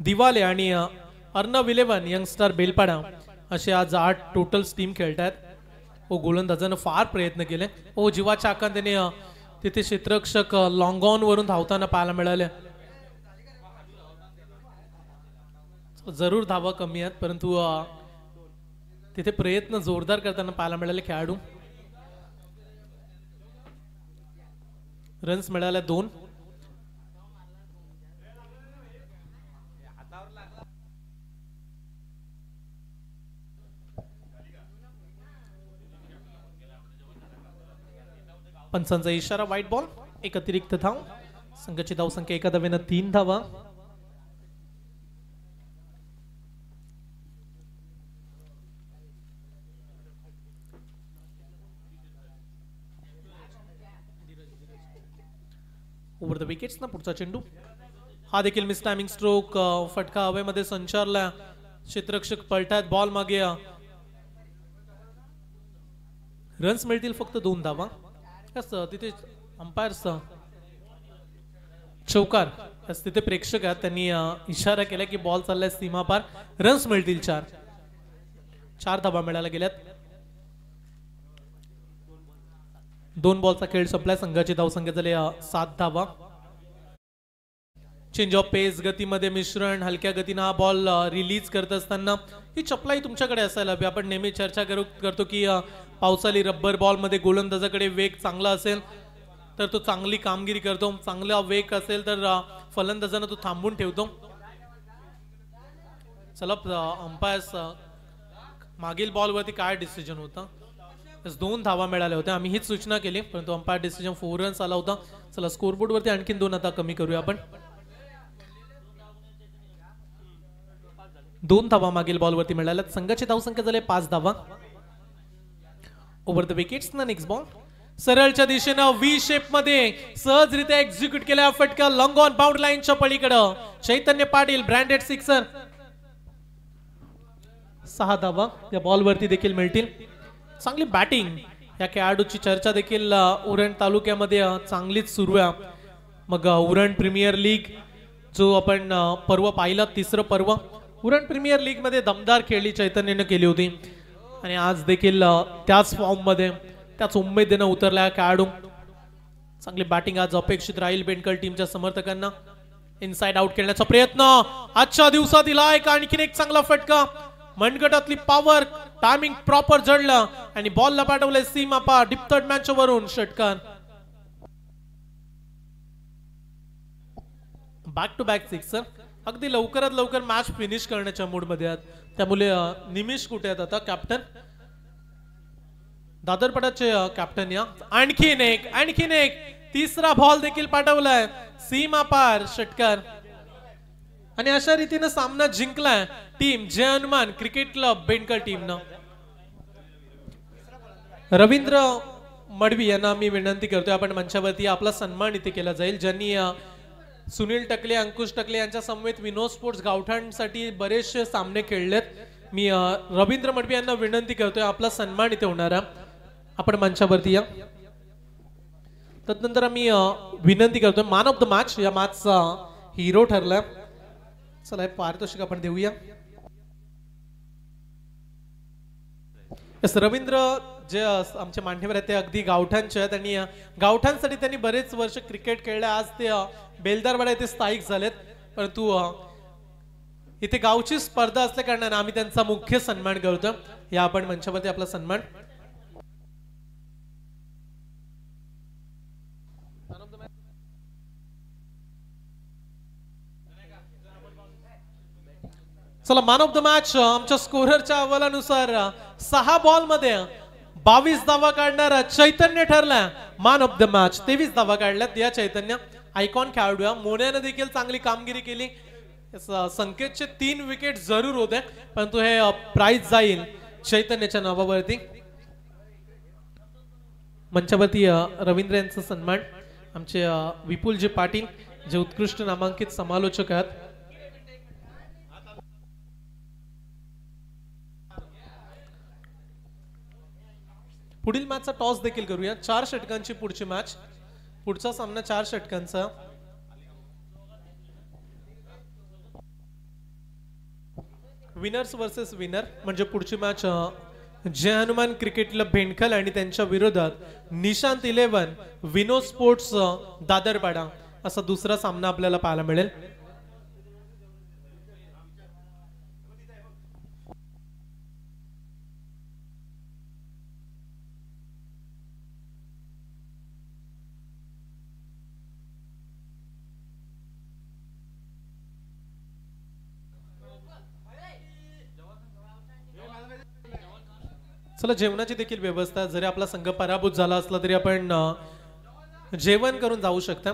दिवाले आणि अर्णव 11 यंगस्टार बेलपाडा असे आज 8 टोटल टीम खेळतात. ओ गोलंदाजानं फार प्रयत्न केले. ओ जीवाच्या आकांताने तिथे क्षेत्ररक्षक लॉंग ऑन वरून धावताना पाहायला मिळाले. जरूर धावा कमी आहेत, परंतु तिथे प्रयत्न जोरदार करताना पाहायला मिळाले खेळाडू. रन्स मिळाल्या 2. पंचांचा इशारा, व्हाईट बॉल. एक अतिरिक्त धाव. संघाची धावसंख्या एका धावेनं 3 धावा. ओव्हर द विकेट्स ना पुढचा चेंडू. हा देखील मिस टायमिंग स्ट्रोक. फटका हवेमध्ये संचारला. क्षेत्ररक्षक पलटात. बॉल मागे. रन्स मिळतील फक्त 2 धावा. तिथे अंपायर्स चौकार, तिथे प्रेक्षक आहेत, त्यांनी इशारा केला की बॉल चाललाय सीमापार. रन्स मिळतील 4 धावा मिळायला गेल्यात. 2 बॉलचा खेळ संपलाय. संघाची धावसंख्या झाली 7 धावा. चेंज ऑफ पेस, गतीमध्ये मिश्रण, हलक्या गतीनं हा बॉल रिलीज करत असताना ही चपलाई तुमच्याकडे असायला हवी. आपण नेहमी चर्चा करतो की पावसाळी रब्बर बॉल मध्ये गोलंदाजाकडे वेग चांगला असेल तर तो चांगली कामगिरी करतो. चांगला वेग असेल तर फलंदाजांना तो थांबून ठेवतो. चला अंपायर्स मागील बॉल वरती काय डिसिजन होता. 2 धावा मिळाल्या होत्या. आम्ही हीच सूचना केली परंतु अंपायर डिसिजन 4 रन्स आला होता. चला स्कोरबोर्ड वरती आणखीन 2 आता कमी करूया आपण. 2 धावा मागील बॉल वरती मिळाल्या. संघाची धावसंख्या झाली 5 धावा. ओव्हर द विकेट्स ना नेक्स्ट बॉल सरळच्या दिशेनं व्ही शेप मध्ये सहजरित्या एक्झिक्यूट केला फटका लॉंग ऑन बाउंड लाईनच्या पलीकडं चैतन्य पाटील ब्रँडेड सिक्सर. 6 धावा या बॉल वरती देखील मिळतील. चांगली बॅटिंग या खेळाडूची चर्चा देखील उरण तालुक्यामध्ये चांगलीच सुरू आहे. मग उरण प्रीमियर लीग जो आपण पर्व पाहिला तिसरं पर्व उरण प्रीमियर लीग मध्ये दमदार खेळली चैतन्याने केली होती आणि आज देखील त्याच फॉर्म मध्ये त्याच उमेदीने उतरला खेळाडू. चांगली बॅटिंग आज अपेक्षित राहील बेंडकल टीमच्या समर्थकांना. इनसाइड आउट खेळण्याचा प्रयत्न आजच्या दिवसात दिला एक आणखीन एक चांगला फटका. मनगटातली पॉवर टायमिंग प्रॉपर जडलं आणि बॉलला पाठवले सीमा पार डीप थर्ड मॅच वरून षटकार. Back to back sixer. अगदी लवकरात लवकर मॅच फिनिश करण्याच्या मूड मध्ये आहेत. त्यामुळे निमिष कुठे आहेत आता कॅप्टन दादरपडाचे कॅप्टन या. आणखीन एक तिसरा बॉल देखील पाठवलाय सीमा पार षटकार आणि अशा रीतीने सामना जिंकलाय team Jay Hanuman cricket club बेंडकल टीमनं. रवींद्र मडवी यांना मी विनंती करतोय आपण मंचावरती आपला सन्मान इथे केला जाईल. ज्यांनी सुनील टकले अंकुश टकले यांच्या समवेत विनोद स्पोर्ट्स गावठाणसाठी बरेचसे सामने खेळलेत. मी रवींद्र मडवी यांना विनंती करतोय आपला सन्मान इथे होणार आपण मंचावरती या. तदनंतर आम्ही विनंती करतोय मॅन ऑफ द मॅच या मॅचचा हिरो ठरलाय. चला हे पारितोषिक आपण देऊया. रवींद्र जे आमचे मान्यवर आहेत ते अगदी गावठाणचे आहेत आणि गावठाणसाठी त्यांनी बरेच वर्ष क्रिकेट खेळले. आज ते बेलदारवाडा येथे स्थायिक झालेत परंतु इथे गावची स्पर्धा असल्या कारणाने आम्ही त्यांचा मुख्य सन्मान करतो. या आपण मंचावरती आपला सन्मान. चला मॅन ऑफ द मॅच आमच्या स्कोररच्या अहवालानुसार 6 बॉल मध्ये 22 धावा काढणारा चैतन्य ठरला मॅन ऑफ द मॅच. 23 धावा काढल्यात या चैतन्य आयकॉन खेळाडू. मोन्याने देखील चांगली कामगिरी केली. संकेतचे 3 विकेट जरूर होते परंतु हे प्राइज जाईल चैतन्याच्या नावावरती. मंचावरती रवींद्र यांचा सन्मान आमचे विपुलजी पाटील जे उत्कृष्ट नामांकित समालोचक आहेत. पुढील मॅचचा टॉस देखील करूया. 4 षटकांची पुढची मॅच. पुढचा सामना 4 षटकांचा. विनर्स वर्सेस विनर म्हणजे पुढची मॅच जय हनुमान क्रिकेट क्लब बेंडकल आणि त्यांच्या विरोधात निशांत 11 विनोद स्पोर्ट्स दादरपाडा असा दुसरा सामना आपल्याला पाहायला मिळेल. चला जेवणाची देखील व्यवस्था. जरी आपला संघ पराभूत झाला असला तरी आपण जेवण करून जाऊ शकता.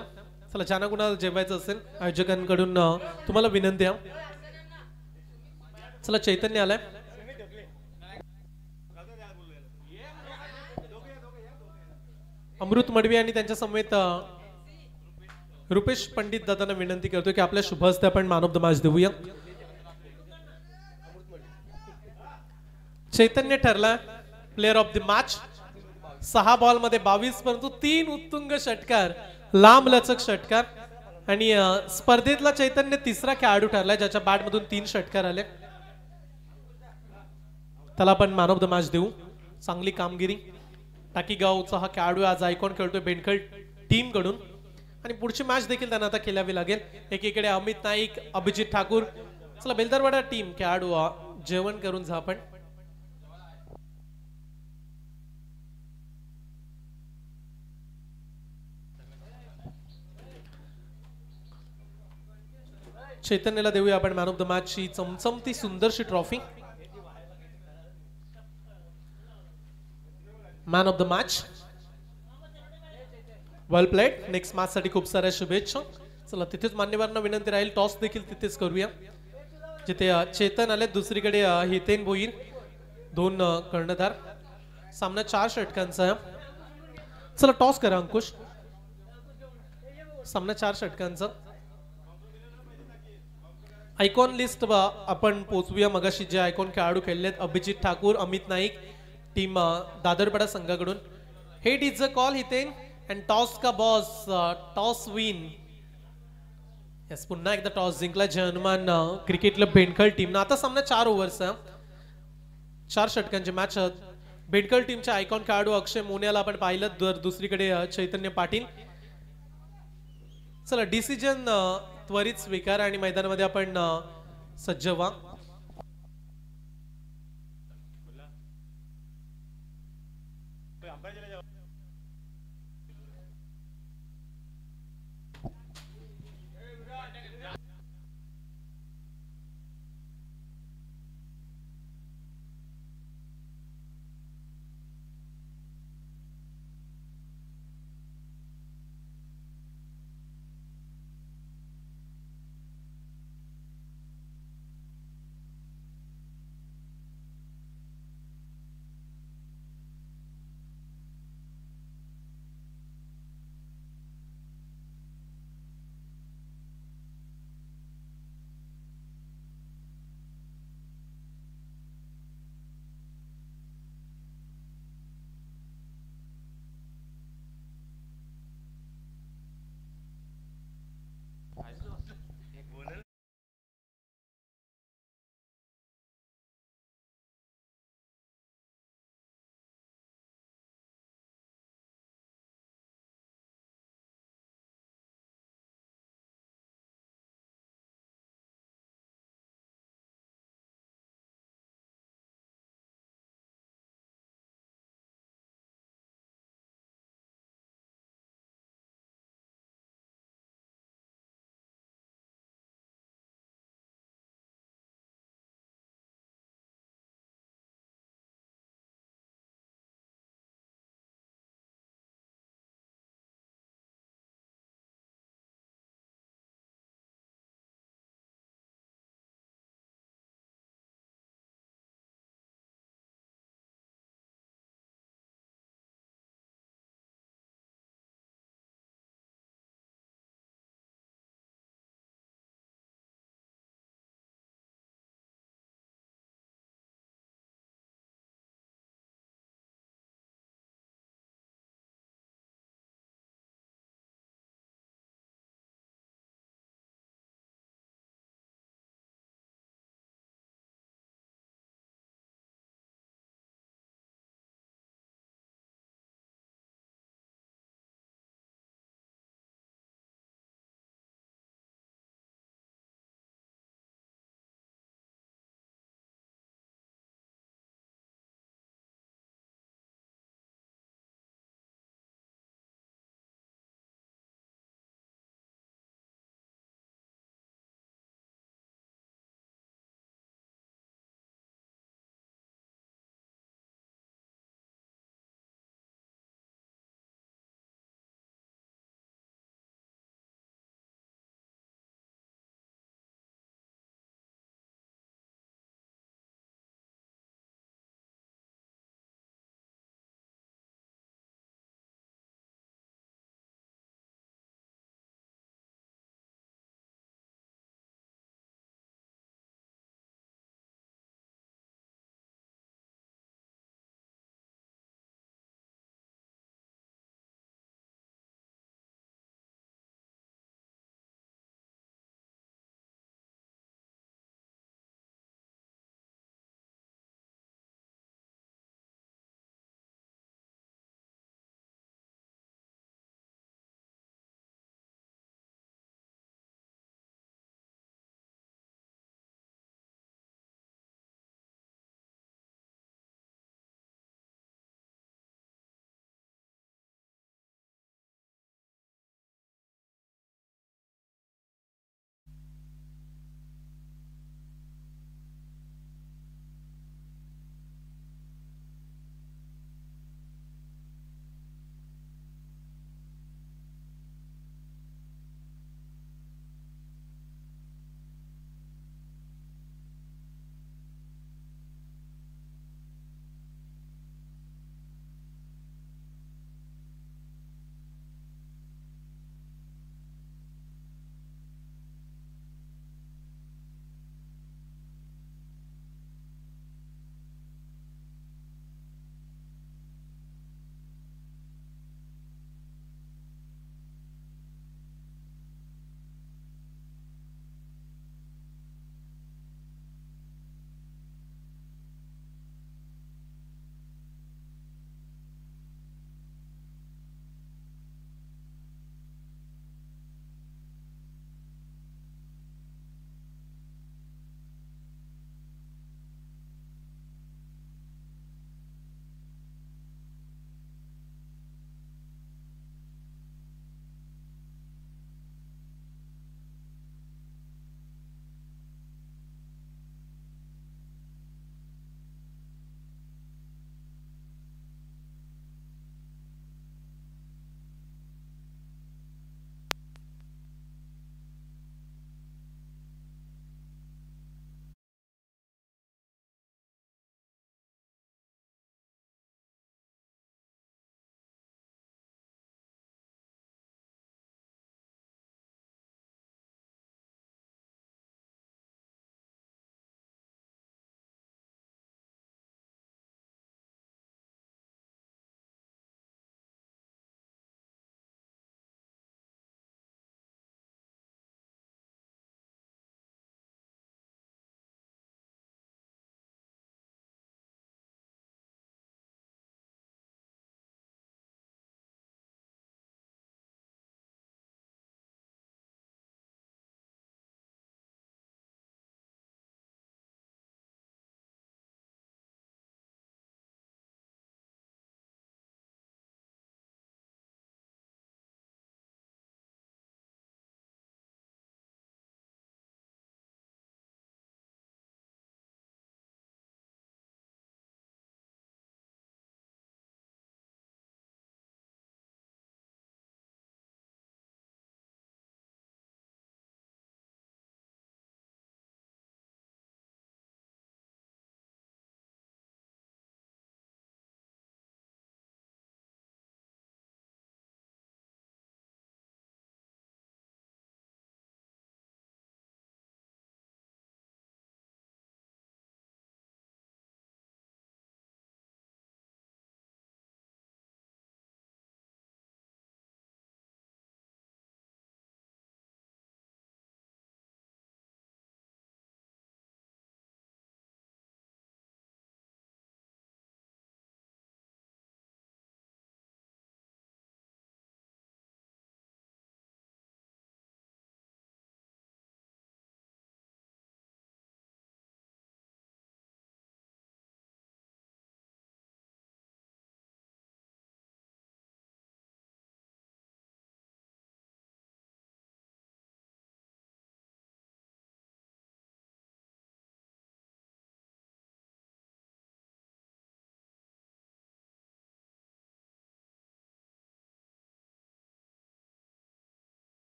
चला ज्यांना कुणाला जेवायचं असेल आयोजकांकडून तुम्हाला विनंती आहे. चला चैतन्य आलाय. अमृत मडवी आणि त्यांच्या समवेत रुपेश पंडित दादांना विनंती करतो की आपल्या शुभ हस्ते आपण मॅन ऑफ द मॅच देऊया. चैतन्य ठरला player of the match. 6 ball मध्ये 22 परंतु 3 उत्तुंग षटकार लांब लचक षटकार आणि स्पर्धेतला चैतन्य तिसरा खेळाडू ठरलाय ज्याच्या बॅट मधून 3 षटकार आले. त्याला आपण मॅन ऑफ द मॅच देऊ. चांगली कामगिरी. टाकीगावचा हा खेळाडू आज आयकॉन खेळतोय बेंडकल टीम कडून आणि पुढची मॅच देखील त्यांना आता खेळावी लागेल. एकीकडे अमित नाईक अभिजित ठाकूर. चला बेलदारवाडा टीम खेळाडू जेवण करून जा आपण. चैतन्यला देऊया आपण मॅन ऑफ द मॅच ची चमचमती सुंदरशी trophy. Man of the match. Well played. Next match साठी खूप साऱ्या शुभेच्छा. चला तिथेच मान्यवरांना विनंती राहील टॉस देखील तिथेच करूया. जिथे चेतन आले दुसरीकडे हितेन भोईर 2 कर्णधार. सामना 4 षटकांचा आहे. चला टॉस करा अंकुश. सामना 4 षटकांचा. आयकॉन लिस्ट आपण पोचूया. मगाशी जे आयकॉन खेळाडू खेळलेत अभिजित ठाकूर, अमित नाईक, टीम दादरपाडा संघाकडून. Head is a call Hiten and toss का बॉस. Toss win. यस पुन्हा एकदा टॉस जिंकला जय हनुमान क्रिकेट क्लब बेंडखळ टीमनं. आता सामना 4 ओव्हरचा 4 षटकांची मॅच. बेंडखळ टीमच्या आयकॉन खेळाडू अक्षय मोन्याला आपण पाहिलं. दुसरीकडे चैतन्य पाटील. चला डिसिजन त्वरित स्वीकार आणि मैदानामध्ये आपण सज्ज व्हा.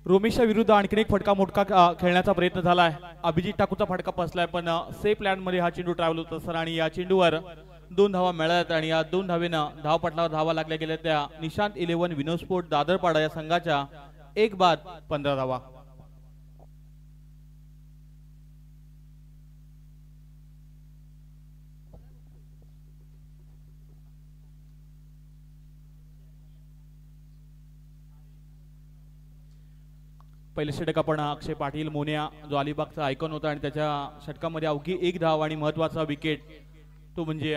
रोमेशच्या विरुद्ध आणखीन एक फटका मोठका खेळण्याचा प्रयत्न झालाय. अभिजित ठाकूरचा फटका फसलाय पण सेफ लँड मध्ये हा चेंडू ट्रॅव्हल होत असताना आणि या चेंडूवर 2 धावा मिळाल्यात आणि या 2 धावेनं धावपटलावर धावा लागल्या गेल्या. त्या निशांत 11 विनोद स्पोर्ट दादरपाडा या संघाच्या 1 बाद 15 धावा. पहिले षटक आपण अक्षय पाटील मोन्या जो अलिबागचा आयकॉन होता आणि त्याच्या षटकामध्ये अवघी 1 धाव आणि महत्वाचा विकेट तो म्हणजे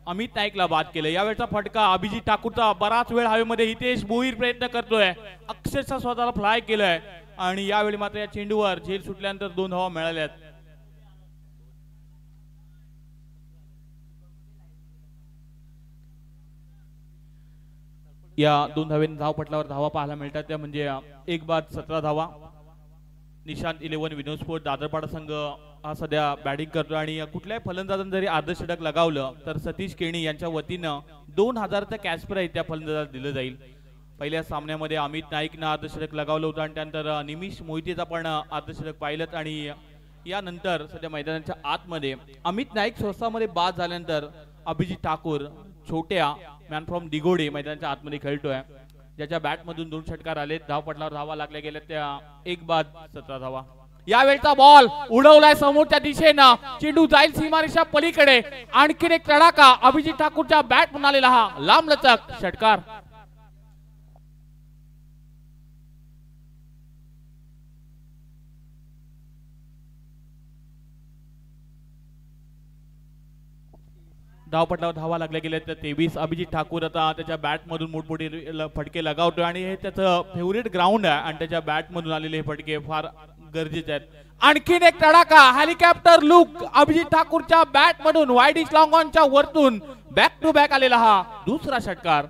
अमित नाईकला बाद केलं. यावेळचा फटका अभिजित ठाकूरचा बराच वेळ हवेमध्ये हितेश भोईर प्रयत्न करतोय, अक्षरशः स्वतःला फ्लाय केलंय आणि यावेळी मात्र या चेंडूवर झेल सुटल्यानंतर 2 धावा मिळाल्यात. या 2 धावेने धावपटलावर धावा पाहायला मिळतात त्या म्हणजे 1 बाद 17 धावा. निशांत 11 विनोद स्पोर्ट दादरपाडा संघ हा सध्या बॅटिंग करतो आणि कुठल्याही फलंदाजाने जरी अर्धशतक लगावलं तर सतीश केणी यांच्या वतीनं 2000चं कॅश प्राइज त्या फलंदाजाला दिलं जाईल. पहिल्या सामन्यामध्ये अमित नाईकनं अर्धशतक लगावलं होतं आणि त्यानंतर निमिष मोहितेचा पण अर्धशतक पाहिलं आणि यानंतर सध्या मैदानाच्या आतमध्ये अमित नाईक स्वस्तामध्ये बाद झाल्यानंतर अभिजित ठाकूर छोट्या मॅन फ्रॉम दिगोडे मैदानाच्या आतमध्ये खेळतोय, ज्याच्या बॅट मधून 2 षटकार आले. धावपटलावर धावा लागल्या गेल्या त्या 1 बाद 17 धावा. यावेळचा बॉल उडवलाय समोरच्या दिशेनं, चेंडू जाईल सीमारेषा पलीकडे. आणखीन एक तडाखा अभिजित ठाकूरच्या बॅट म्हणून आलेला हा लांबलचक षटकार. धावपटलावर धावा लागल्या गेल्या त्या 23. अभिजित ठाकूर आता त्याच्या बॅट मधून मोठमोठे फटके लगावतोय आणि हे त्याचं फेवरेट ग्राउंड आहे आणि त्याच्या बॅट मधून आलेले हे फटके फार गरजेचे आहेत. आणखीन एक तडाखा हेलिकॉप्टर लुक अभिजित ठाकूरच्या बॅट मधून वाईडिश लॉंग ऑनच्या वरतून बॅक टू बॅक आलेला हा दुसरा षटकार.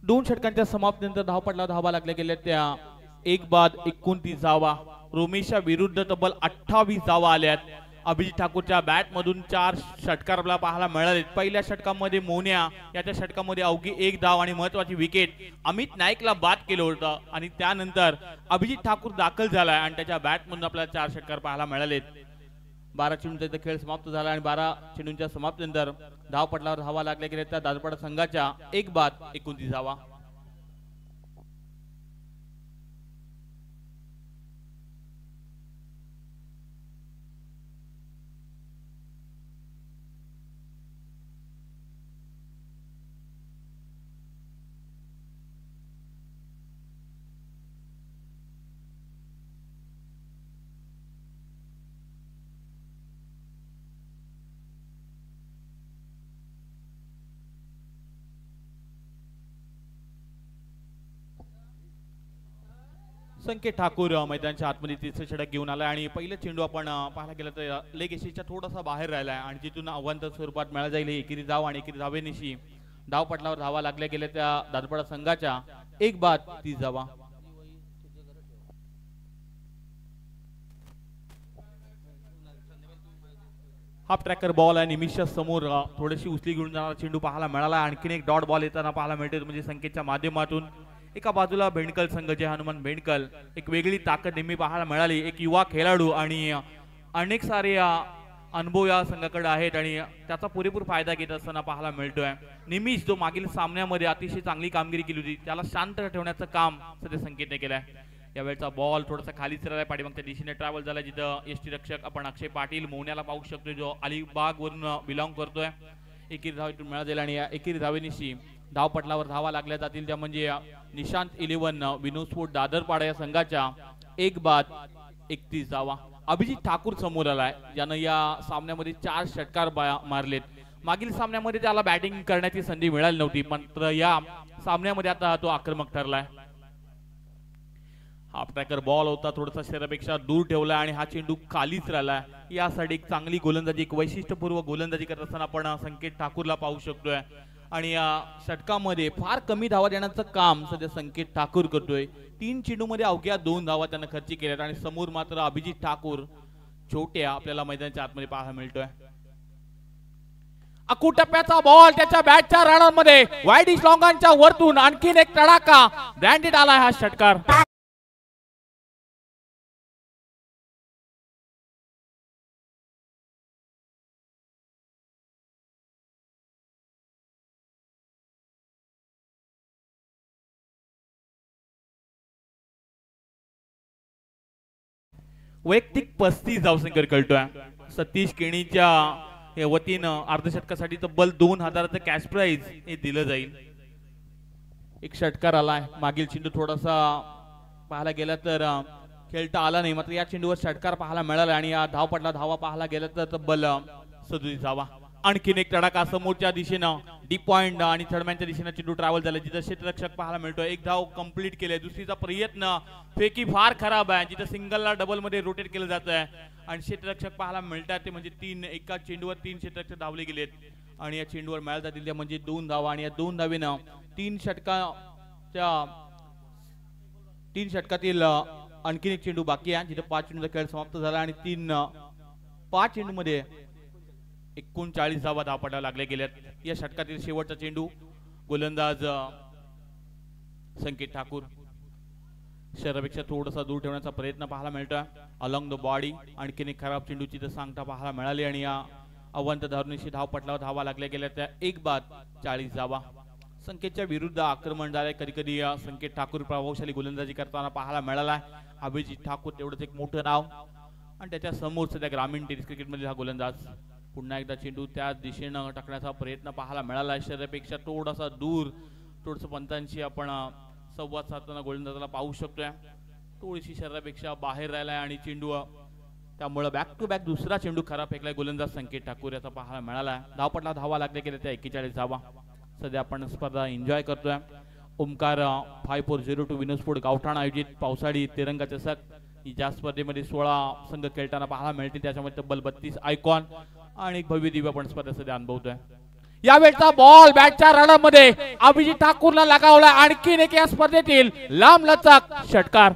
दोन षटकांच्या समाप्तीनंतर धावपटलावर धावा लागल्या गेल्या त्या 1 बाद 29 धावा. रोमेशच्या विरुद्ध तब्बल 28 धावा आल्यात. अभिजित ठाकूरच्या बॅट मधून 4 षटकार आपल्याला पाहायला मिळाले. पहिल्या षटकामध्ये मोन्या याच्या षटकामध्ये अवघी 1 धाव आणि महत्वाची विकेट अमित नाईकला बाद केलं होतं आणि त्यानंतर अभिजित ठाकूर दाखल झालाय आणि त्याच्या बॅट मधून आपल्याला 4 षटकार पाहायला मिळालेत. 12 चेंडूंचा खेळ समाप्त झाला आणि 12 चेंडूंच्या समाप्तीनंतर धावपटलावर धावा लागल्या गेल्या त्या दादरपाडा संघाच्या 1 बाद 29 धावा. संकेत ठाकूर मैदानाच्या आतमध्ये तिसरे षटक घेऊन आलाय आणि पहिलं चेंडू आपण पाहायला गेलं तर लेग एशीच्या थोडासा बाहेर राहिलाय आणि जिथून अव्वंतर स्वरूपात मिळाला जाईल एकेरी धाव आणि एकेरी धावेनिशी धावपटलावर धावा लागल्या गेल्या त्या दादरपाडा संघाच्या 1 बाद 30 धावा. हाफ ट्रॅकर बॉल आहे निमिषच्या समोर थोडीशी उचली घेऊन जाणारा चेंडू पाहायला मिळाला. आणखीन एक डॉट बॉल येताना पाहायला मिळते म्हणजे संकेतच्या माध्यमातून एका बाजूला भेंडकल संघ जे हनुमान भेंडकल एक वेगळी ताकद नेहमी पाहायला मिळाली. एक युवा खेळाडू आणि अनेक सारे अनुभव या संघाकडे आहेत आणि त्याचा पुरेपूर फायदा घेत असताना पाहायला मिळतोय. निमिष जो मागील सामन्यामध्ये अतिशय चांगली कामगिरी केली होती त्याला शांत ठेवण्याचं काम सध्या संकेतने केलंय. यावेळचा बॉल थोडासा खाली राहिलाय पाठीमागच्या दिशेने ट्रॅव्हल झाला जिथं एसटी रक्षक आपण अक्षय पाटील मोन्याला पाहू शकतो जो अलिबाग वरून बिलॉंग करतोय. एकेरी धाव इथून मिळालेला आणि या एकेरी धावेनिशी धावपटलावर धावा लागल्या जातील त्या म्हणजे निशांत 11 विनोद स्पोर्ट दादरपाडा या संघाच्या 1 बाद 31 धावा. अभिजित ठाकूर समोर आलाय ज्यानं या सामन्यामध्ये 4 षटकार मारलेत. मागील सामन्यामध्ये त्याला बॅटिंग करण्याची संधी मिळाली नव्हती मात्र या सामन्यामध्ये आता तो आक्रमक ठरलाय. हाफ ट्रॅकर बॉल होता थोडासा शरीरापेक्षा दूर ठेवला आणि हा चेंडू खालीच राहिला. यासाठी एक चांगली गोलंदाजी एक वैशिष्ट्यपूर्व गोलंदाजी करत असताना आपण संकेत ठाकूरला पाहू शकतोय आणि या षटकामध्ये फार कमी धावा देण्याचं काम सध्या संकेत ठाकूर करतोय. 3 चेंडूमध्ये अवघ्या 2 धावा त्यानं खर्ची केल्यात आणि समोर मात्र अभिजित ठाकूर छोट्या आपल्याला मैदानाच्या आतमध्ये पाहायला मिळतोय. अकुटप्प्याचा बॉल त्याच्या बॅटच्या राडांमध्ये वाईडिश लॉंगांच्या वरतून आणखीन एक तडाखा ब्रँडेड आलाय हा षटकार. वैयक्तिक 35 धावसंख्येवर कळतोय. सतीश केणीच्या वतीनं अर्धशतकासाठी तब्बल 2000चं कॅश प्राइज हे दिलं जाईल. एक षटकार आलाय. मागील चेंडू थोडासा पाहायला गेला तर खेळता आला नाही, मात्र या चेंडूवर षटकार पाहायला मिळाला आणि या धावपटला धावा पाहायला गेला तर तब्बल 37 धावा. आणखीन एक तडाखा समोरच्या दिशेनं डीप पॉइंट आणि थर्डमॅनच्या दिशेनं चेंडू ट्रॅव्हल झाला, जिथं क्षेत्ररक्षक पाहायला मिळतोय. एक धाव कंप्लीट केले. दुसरीचा प्रयत्न फेकी फार खराब आहे, जिथं सिंगलला डबल मध्ये रोटेट केलं जात आहे आणि क्षेत्ररक्षक पाहायला मिळतात ते म्हणजे एका चेंडूवर 3 क्षेत्ररक्षक धावले गेलेत आणि या चेंडूवर मिळाल्या जातील त्या म्हणजे 2 धावा. आणि या 2 धावेनं 3 षटकातील आणखीन एक चेंडू बाकी आहे, जिथं 5 चेंडूचा खेळ समाप्त झाला आणि 5 चेंडूमध्ये 39 धावा धावपटाला लागल्या गेल्यात. या षटकातील शेवटचा चेंडू गोलंदाज संकेत ठाकूर शरीरापेक्षा थोडासा दूर ठेवण्याचा प्रयत्न पाहायला मिळतोय. अलॉंग द बॉडी आणखीन एक खराब चेंडूची तर सांगता पाहायला मिळाली आणि या अवंत धरणीशी धावपटलावर धावा लागल्या गेल्या त्या 1-40 धावा. संकेतच्या विरुद्ध आक्रमण झालंय. कधी कधी संकेत ठाकूर प्रभावशाली गोलंदाजी करताना पाहायला मिळाला. अभिजित ठाकूर तेवढंच एक मोठं नाव आणि त्याच्या समोर सध्या ग्रामीण टेनिस क्रिकेटमध्ये हा गोलंदाज. पुन्हा एकदा चेंडू त्या दिशेनं टाकण्याचा प्रयत्न पाहायला मिळाला. शरीरापेक्षा थोडासा दूर थोडंसं पंतांशी आपण संवाद साधताना गोलंदाजाला पाहू शकतोय. थोडीशी शरीरापेक्षा बाहेर राहिलाय आणि चेंडू त्यामुळे बॅक टू बॅक दुसरा चेंडू खराब फेकलाय गोलंदाज संकेत ठाकूर याचा पाहायला मिळाला. धावपटला धावा लागल्या गेल्या त्या 41 धावा. सध्या आपण स्पर्धा एन्जॉय करतोय. ओमकार 5402 विनोद स्पोर्ट गावठाण आयोजित पावसाळी तिरंगा चषक ज्या स्पर्धेमध्ये 16 संघ खेळताना पाहायला मिळतील, त्याच्यामध्ये तब्बल 32 आयकॉन आणि एक भव्य दिव्य आपण स्पर्धा सध्या अनुभवतोय. यावेळचा बॉल बॅटच्या रडामध्ये अभिजित ठाकूरला लगावला. आणखीन एक या स्पर्धेतील लांब लचक षटकार.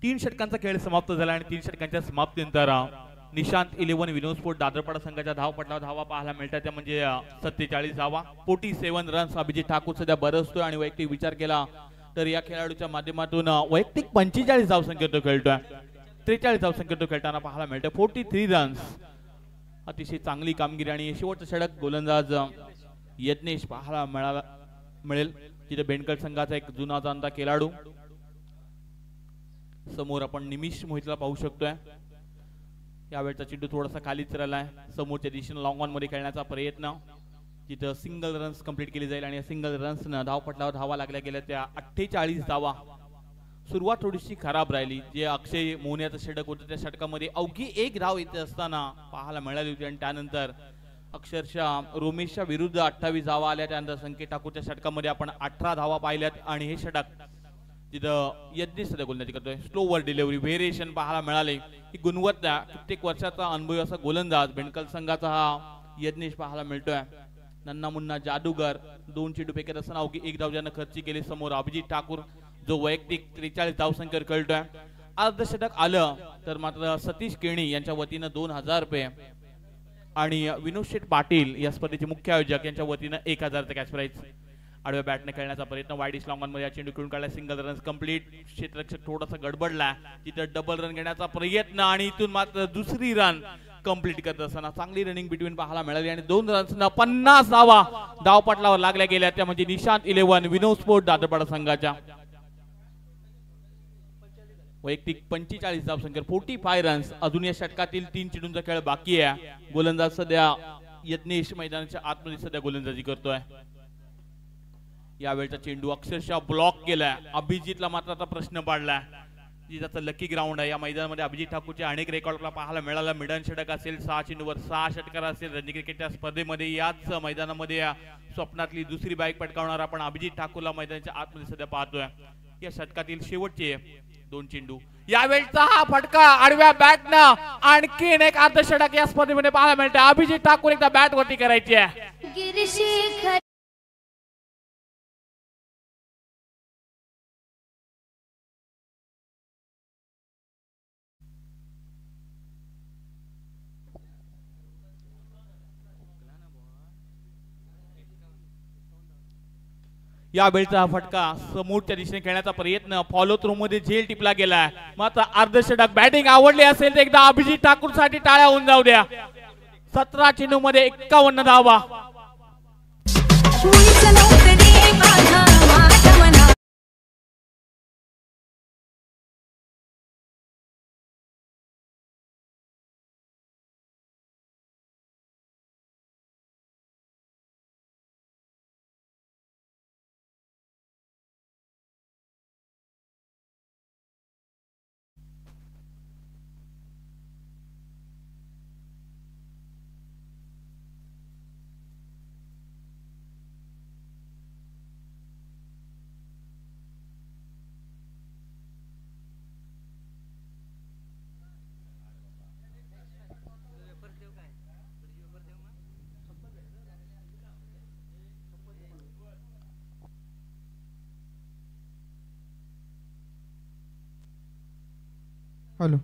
तीन षटकांचा खेळ समाप्त झाला आणि 3 षटकांच्या समाप्तीनंतर निशांत 11 विनोद स्पोर्ट दादरपाडा संघाच्या धावपटलावर धावा पाहायला मिळतात त्या म्हणजे 47 धावा. 47 रन्स अभिजित ठाकूर सध्या बरसतोय आणि वैयक्तिक विचार केला तर या खेळाडूच्या माध्यमातून वैयक्तिक 45 धावसंख्येत तो खेळतोय. 43 धावसंख्येत तो खेळताना पाहायला मिळतोय. 43 रन्स अतिशय चांगली कामगिरी आणि शेवटचं षटक गोलंदाज यज्ञेश पाहायला मिळेल, जिथे बेंडकल संघाचा एक जुना जाणता खेळाडू. समोर आपण निमिष मोहितला पाहू शकतोय. यावेळचा चेंडू थोडासा खालीच राहिलाय. समोरच्या दिशेने लॉंग ऑन मध्ये खेळण्याचा प्रयत्न, जिथं सिंगल रन्स कंप्लीट केली जाईल आणि या सिंगल रन्स न धावपटलावर धावा लागल्या गेल्या त्या 48 धावा. सुरुवात थोडीशी खराब राहिली. जे अक्षय मोहन्याचं षटक होतं त्या षटकामध्ये अवघी 1 धाव येते असताना पाहायला मिळाली होती आणि त्यानंतर अक्षरशः रोमेशच्या विरुद्ध 28 धावा आल्या. त्यानंतर संकेत ठाकूरच्या षटकामध्ये आपण 18 धावा पाहिल्यात आणि हे षटक जिथं यज्ञेश सध्या गोलंदाजी करतोय. स्लोवर डिलिव्हरी व्हेरिएशन पाहायला मिळाले. ही गुणवत्ता कित्येक वर्षाचा अनुभवी असा गोलंदाज बेंडकल संघाचा हा यज्ञेश पाहायला मिळतोय. नन्ना मुन्ना जादूगर 2 चेंडू फेकत असताना अवघी 1 धाव ज्यानं खर्ची केली. समोर अभिजित ठाकूर जो वैयक्तिक 43 धावसंख्येवर खेळतोय. अर्धशतक आलं तर मात्र सतीश केणी यांच्या वतीनं 2000 रुपये आणि विनोद शेठ पाटील या स्पर्धेचे मुख्य आयोजक यांच्या वतीनं 1000 कॅश प्राइज. आडव्या बॅटने खेळण्याचा प्रयत्न वाईडिश लॉंग ऑन मध्ये या चेंडू खेळून काढला. Single runs complete. क्षेत्ररक्षक थोडासा गडबडला, तिथे डबल रन घेण्याचा प्रयत्न आणि इथून मात्र दुसरी रन कंप्लीट करत असताना चांगली रनिंग बिटवीन पाहायला मिळाली आणि 2 रन्सना 50 धावा धावपटलावर लागल्या गेल्या त्या म्हणजे निशांत 11 विनोद स्पोर्ट दादरपाडा संघाच्या. वैयक्तिक 45 धावसंख्येवर 45 रन्स. अजून या षटकातील 3 चेंडूंचा खेळ बाकी आहे. गोलंदाज सध्या यज्ञेश मैदानाच्या आतमध्ये सध्या गोलंदाजी करतोय. यावेळचा चेंडू अक्षरशः ब्लॉक केलाय. अभिजितला मात्र आता प्रश्न पडलाय. त्याचं लकी ग्राउंड आहे. या मैदानामध्ये अभिजित ठाकूरचे अनेक रेकॉर्डला पाहायला मिळाला. मिडन षटक असेल, 6 चेंडूवर 6 षटकार असेल. रणजी क्रिकेटच्या स्पर्धेमध्ये याच मैदानामध्ये स्वप्नातली दुसरी बाईक पटकावणारा आपण अभिजित ठाकूरला मैदानाच्या आतमध्ये सध्या पाहतोय. या षटकातील शेवटचे 2 चेंडू. यावेळचा हा फटका आडव्या बॅटनं आणखीन एक अर्धषटक या स्पर्धेमध्ये पाहायला मिळते. अभिजित ठाकूर एकदा बॅट वरती करायची आहे. या वेळचा फटका समोरच्या दिशेने खेळण्याचा प्रयत्न फॉलो थ्रू मध्ये झेल टिपला गेलाय. मात्र अर्धषटक बॅटिंग आवडली असेल तर एकदा अभिजित ठाकूर साठी टाळ्या होऊन जाऊ द्या. 17 चेंडू मध्ये 51 धावा. हॅलो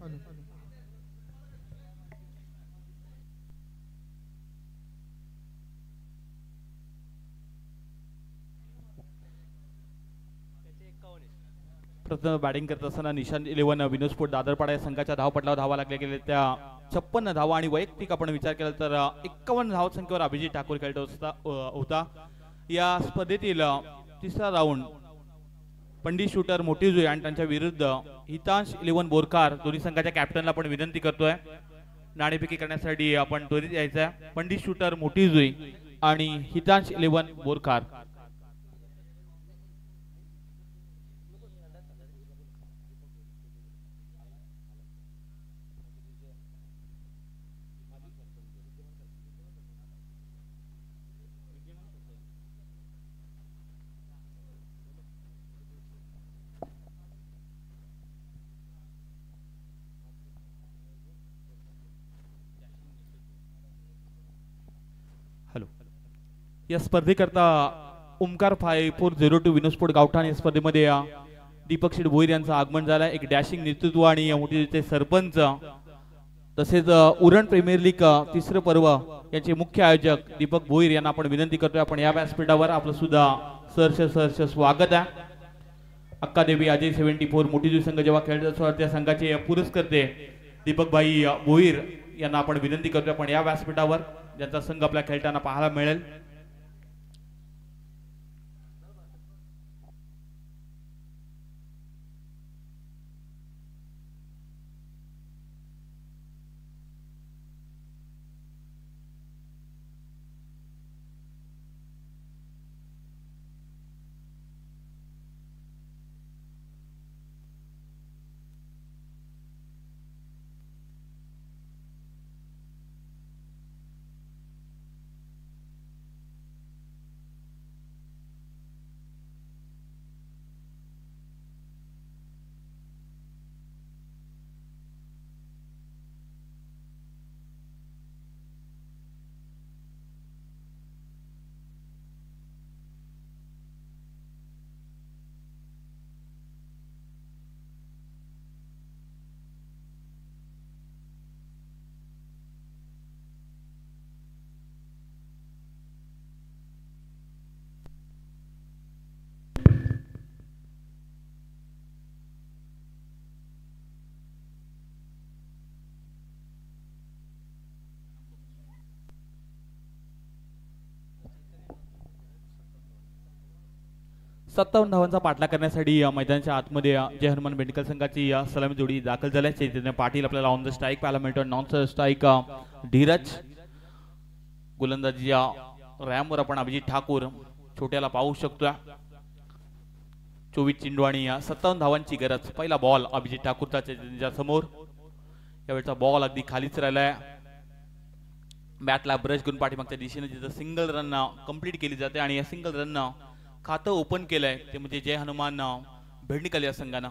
प्रथम बॅटिंग करत असताना निशांत 11 विनोद स्पोर्ट दादरपाडा या संघाच्या धावपटलावर धावा लागल्या गेल्या त्या 56 धावा आणि वैयक्तिक आपण विचार केला तर 51 धाव संख्येवर अभिजित ठाकूर खेळत होता. या स्पर्धेतील तिसरा राऊंड पंडित शूटर मोठीजुई आणि त्यांच्या विरुद्ध हितांश 11 बोरकार दोन्ही संघाच्या कॅप्टनला आपण विनंती करतोय नाणेफेकी करण्यासाठी आपण त्वरित यायचं. पंडित शूटर मोठीजुई आणि हितांश 11 बोरकार. या स्पर्धेकरता ओमकार 5402 विनोस्पोर्ट गावठाण या स्पर्धेमध्ये दीपक शेठ भोईर यांचं आगमन झालं. एक डॅशिंग नेतृत्व आणि मोठे सरपंच तसेच उरण प्रीमियर लीग तिसरं पर्व याचे मुख्य आयोजक दीपक भोईर यांना आपण विनंती करतोय आपण या व्यासपीठावर आपलं सुद्धा सहर्ष स्वागत आहे. अक्कादेवी अजय 74 मोठीजुई संघ जेव्हा खेळत असतो त्या संघाचे पुरस्कर्ते दीपक भाई भोईर यांना आपण विनंती करतोय आपण या व्यासपीठावर ज्यांचा संघ आपल्या खेळताना पाहायला मिळेल. सत्तावन्न धावांचा पाठलाग करण्यासाठी मैदानाच्या आतमध्ये जय हनुमान बेंडकर संघाची सलामी जोडी दाखल झाली. चैतन्य पाटील आपल्याला ऑन द स्ट्राइक पाहायला मिळतो. Non strike Dheeraj. गोलंदाजी रॅमवर आपण अभिजित ठाकूर छोट्याला पाहू शकतो. 24 चेंडू आणि 57 धावांची गरज. पहिला बॉल अभिजित ठाकूरचा त्यांच्या समोर. यावेळचा बॉल अगदी खालीच राहिलाय. बॅटला ब्रश घेऊन पाठीमागच्या दिशेने जिथं सिंगल रन कंप्लीट केली जाते आणि या सिंगल रन खातं ओपन केलंय ते म्हणजे जय हनुमान भेंडकल या संघानं.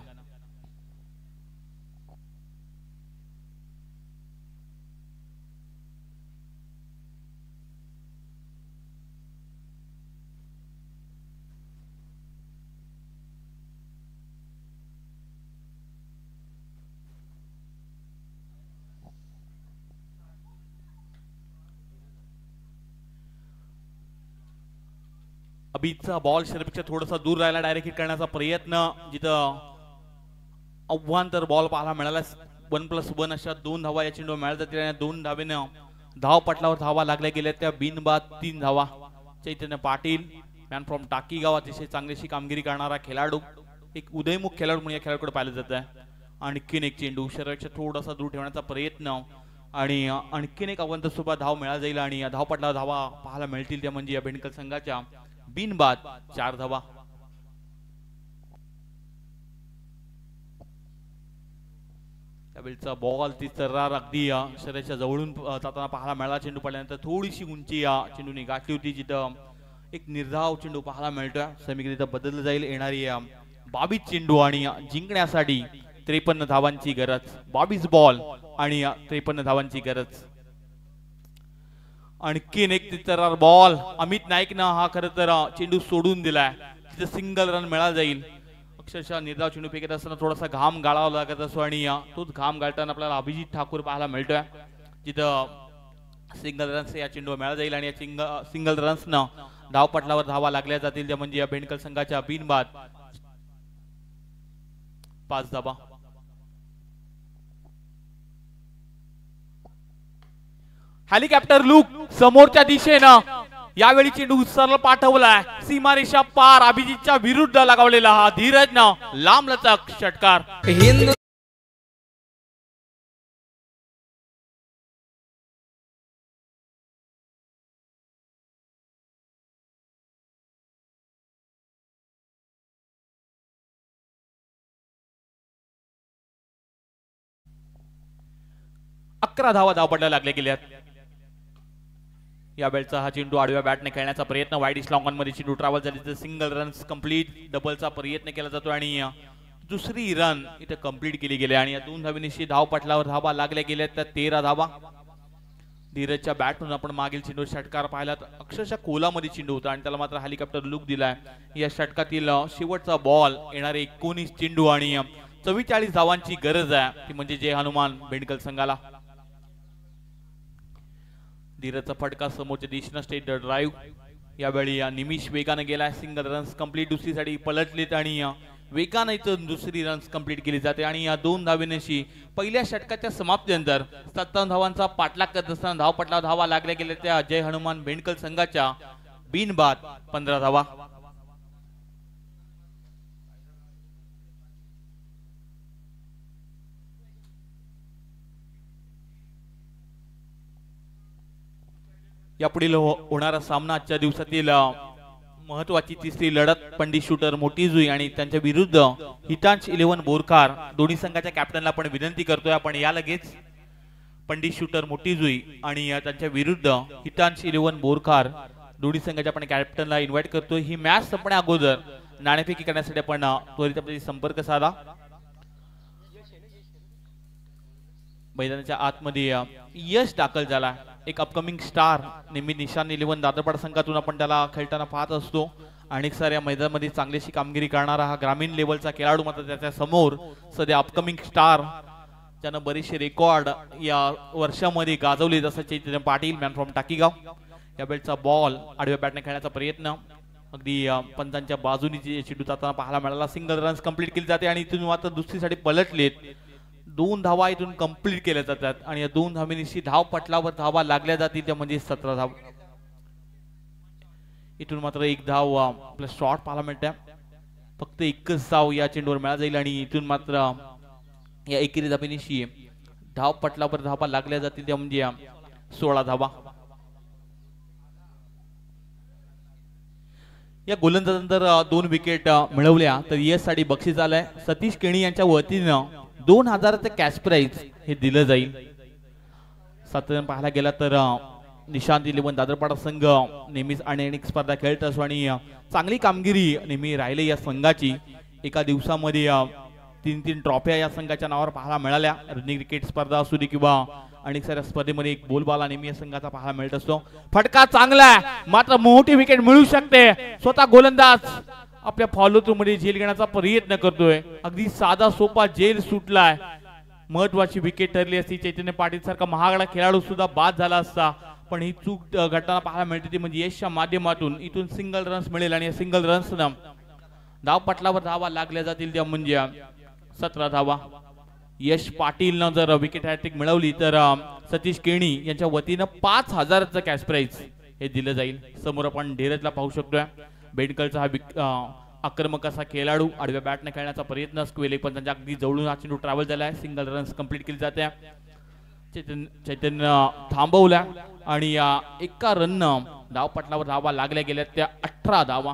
अभितचा बॉल शरीरपेक्षा थोडासा दूर राहिला. डायरेक्ट हिट करण्याचा प्रयत्न जिथं आव्हान तर बॉल पाहायला मिळाला. 1+1 अशा 2 धावा या चेंडूवर मिळाल्या जातील आणि 2 धावेनं धाव पटलावर धावा लागल्या गेल्या त्या बिनबाद 3 धावा. चैतन्य पाटील मॅन फ्रॉम टाकीगाव अतिशय चांगलीशी कामगिरी करणारा खेळाडू, एक उदयमुख खेळाडू म्हणून या खेळाडूकडे पाहिलं जात आहे. आणखीन एक चेंडू शरीरपेक्षा थोडासा दूर ठेवण्याचा प्रयत्न आणि आणखीन एक आव्हान सोबत धाव मिळाला जाईल आणि धाव पटलावर धावा पाहायला मिळतील त्या म्हणजे या भेंडकल संघाच्या बिनबाद 4 धावा. त्यावेळचा बॉल ती सर्रार अगदी शरीराच्या जवळून जाताना पाहायला मिळाला. चेंडू पडल्यानंतर थोडीशी उंची या चेंडूने गाठली होती जिथं एक निर्धाव चेंडू पाहायला मिळतोय. समीकरण बदललं जाईल. येणारी 22 चेंडू आणि जिंकण्यासाठी 53 धावांची गरज. 22 बॉल आणि 53 धावांची गरज. आणखीन एक तितरार बॉल अमित नाईकनं हा खरं तर चेंडू सोडून दिलाय. तिथे सिंगल रन मिळाला जाईल. अक्षरशः निर्धाव चेंडू फेकत असताना थोडासा घाम गाळावा लागत असतो आणि तोच घाम गाळताना आपल्याला अभिजित ठाकूर पाहायला मिळतोय जिथं सिंगल रन्स या चेंडूवर मिळाला जाईल आणि या सिंगल रन्सनं धाव पटलावर धावा लागल्या जातील त्या म्हणजे या भेंडकल संघाच्या बिनबाद 5 धावा. हेलिकॉप्टर लुक समोरच्या दिशेनं यावेळी चेंडू सरळ पाठवलाय. सीमारेषा पार अभिजितच्या विरुद्ध लगावलेला हा धीरजनं लांबलचक षटकार. अकरा धावा धावपडल्या लागल्या गेल्यात. या वेळचा हा चेंडू आडव्या बॅटने खेळण्याचा प्रयत्न. वाईड इस लॉंग ऑन मध्ये चेंडू ट्रॅव्हल झाली तर सिंगल रन्स कंप्लीट. डबलचा प्रयत्न केला जातो आणि दुसरी रन इथे कंप्लीट केली गेली आणि या 2 धावेनिशी धाव पटलावर धावा लागल्या गेल्या त्या 13 धावा. धीरजच्या बॅटून आपण मागील चेंडूवर षटकार पाहिला तर अक्षरशः कोलामध्ये चेंडू होता आणि त्याला मात्र हेलिकॉप्टर लुक दिलाय. या षटकातील शेवटचा बॉल येणारे 19 चेंडू आणि 44 धावांची गरज आहे ती म्हणजे जय हनुमान भेंडकल संघाला. धीरजचा फटका समोरच्या दिशेनं स्टेट ड्राईव्ह. यावेळी निमिष वेगाने गेला. Single runs complete. दुसरी साठी पलटलीत आणि वेगाने इथं दुसरी रन्स कंप्लीट केली जाते आणि या 2 धावेनिशी पहिल्या षटकाच्या समाप्तीनंतर 57 धावांचा पाठलाग करत असताना धाव पटलावर धावा लागल्या गेल्या त्या जय हनुमान भेंडकल संघाच्या बिनबाद 15 धावा. यापुढील होणारा सामना आजच्या दिवसातील महत्वाची तिसरी लढत पंडित शूटर मोठी जुई आणि त्यांच्या विरुद्ध हितांश 11 बोरकार. दोन्ही संघाच्या कॅप्टनला आपण विनंती करतोय आपण या लगेच पंडित शूटर मोठी जुई आणि त्यांच्या विरुद्ध हितांश 11 बोरकार दोन्ही संघाच्या आपण कॅप्टनला इन्व्हाइट करतोय. ही मॅच संपण्या अगोदर नाणेफेकी करण्यासाठी आपण त्वरित आपल्याशी संपर्क साधा. मैदानाच्या आतमध्ये यश दाखल झाला. एक अपकमिंग स्टार नेहमी निशान 11 दादरपाडा संघातून आपण त्याला खेळताना पाहत असतो. अनेक साऱ्या मैदानामध्ये चांगलीशी कामगिरी करणारा हा ग्रामीण लेवलचा खेळाडू मात्र त्याच्या समोर सध्या अपकमिंग स्टार ज्यानं बरेचसे रेकॉर्ड या वर्षामध्ये गाजवले जसं चैतन्य पाटील मॅन फ्रॉम टाकीगाव. या वेळचा बॉल आडव्या बॅटने खेळण्याचा प्रयत्न अगदी पंचांच्या बाजूनी चेंडू जाताना पाहायला मिळाला. सिंगल रन्स कंप्लीट केली जाते आणि इथून मात्र दुसरीसाठी पलटलेत. 2 धावा इथून कंप्लीट केल्या जातात आणि या 2 धावेनिशी धाव पटलावर धावा लागल्या जातील त्या म्हणजे 17 धाव. इथून मात्र 1 धाव आपला शॉट पाहायला मिळते. फक्त 1च धाव या चेंडूवर मिळाला जाईल आणि इथून मात्र या एकेरी धावेनिशी धाव पटलावर धावा लागल्या जातील त्या म्हणजे 16 धावा. या गोलंदाजानंतर 2 विकेट मिळवल्या तर यश साठी बक्षीस आलंय सतीश केणी यांच्या वतीनं 2000चं कॅश प्राइज हे दिलं जाईल. साधारण पाहायला गेला तर निशांत 11 दादरपाडा संघ नेहमीच अनेक स्पर्धा खेळत असतो आणि चांगली कामगिरी नेहमी राहिली या संघाची. एका दिवसामध्ये 3 ट्रॉफ्या या संघाच्या नावावर पाहायला मिळाल्या. रनिंग क्रिकेट स्पर्धा असू दे किंवा अनेक साऱ्या स्पर्धेमध्ये एक बोलबाला नेहमी या संघाचा पाहायला मिळत असतो. फटका चांगला आहे मात्र मोठी विकेट मिळू शकते. स्वतः गोलंदाज आपल्या फॉलो थ्रू मध्ये झेल घेण्याचा प्रयत्न करतोय. अगदी साधा सोपा झेल सुटलाय. महत्वाची विकेट ठरली असती. चैतन्य पाटील सारखा महागडा खेळाडू सुद्धा बाद झाला असता पण ही चूक घटना पाहायला मिळते ती म्हणजे यशच्या माध्यमातून इथून सिंगल रन्स मिळेल आणि सिंगल रन्स धाव पटलावर धावा लागल्या जातील त्या म्हणजे 17 धावा. यश पाटीलनं जर विकेट हॅट्रिक मिळवली तर सतीश केणी यांच्या वतीनं 5000चं कॅश प्राइज हे दिलं जाईल. समोर आपण धीरजला पाहू शकतोय. बेडकलचा हा आक्रमक असा खेळाडू आडव्या बॅटने खेळण्याचा प्रयत्न केले पण त्यांच्या अगदी जवळून हा चेंडू ट्रॅव्हल झालाय. सिंगल रन्स कंप्लीट केली जाते. चैतन्य थांबवल्या आणि एका रननं धाव पटलावर धावा लागल्या गेल्या त्या 18 धावा.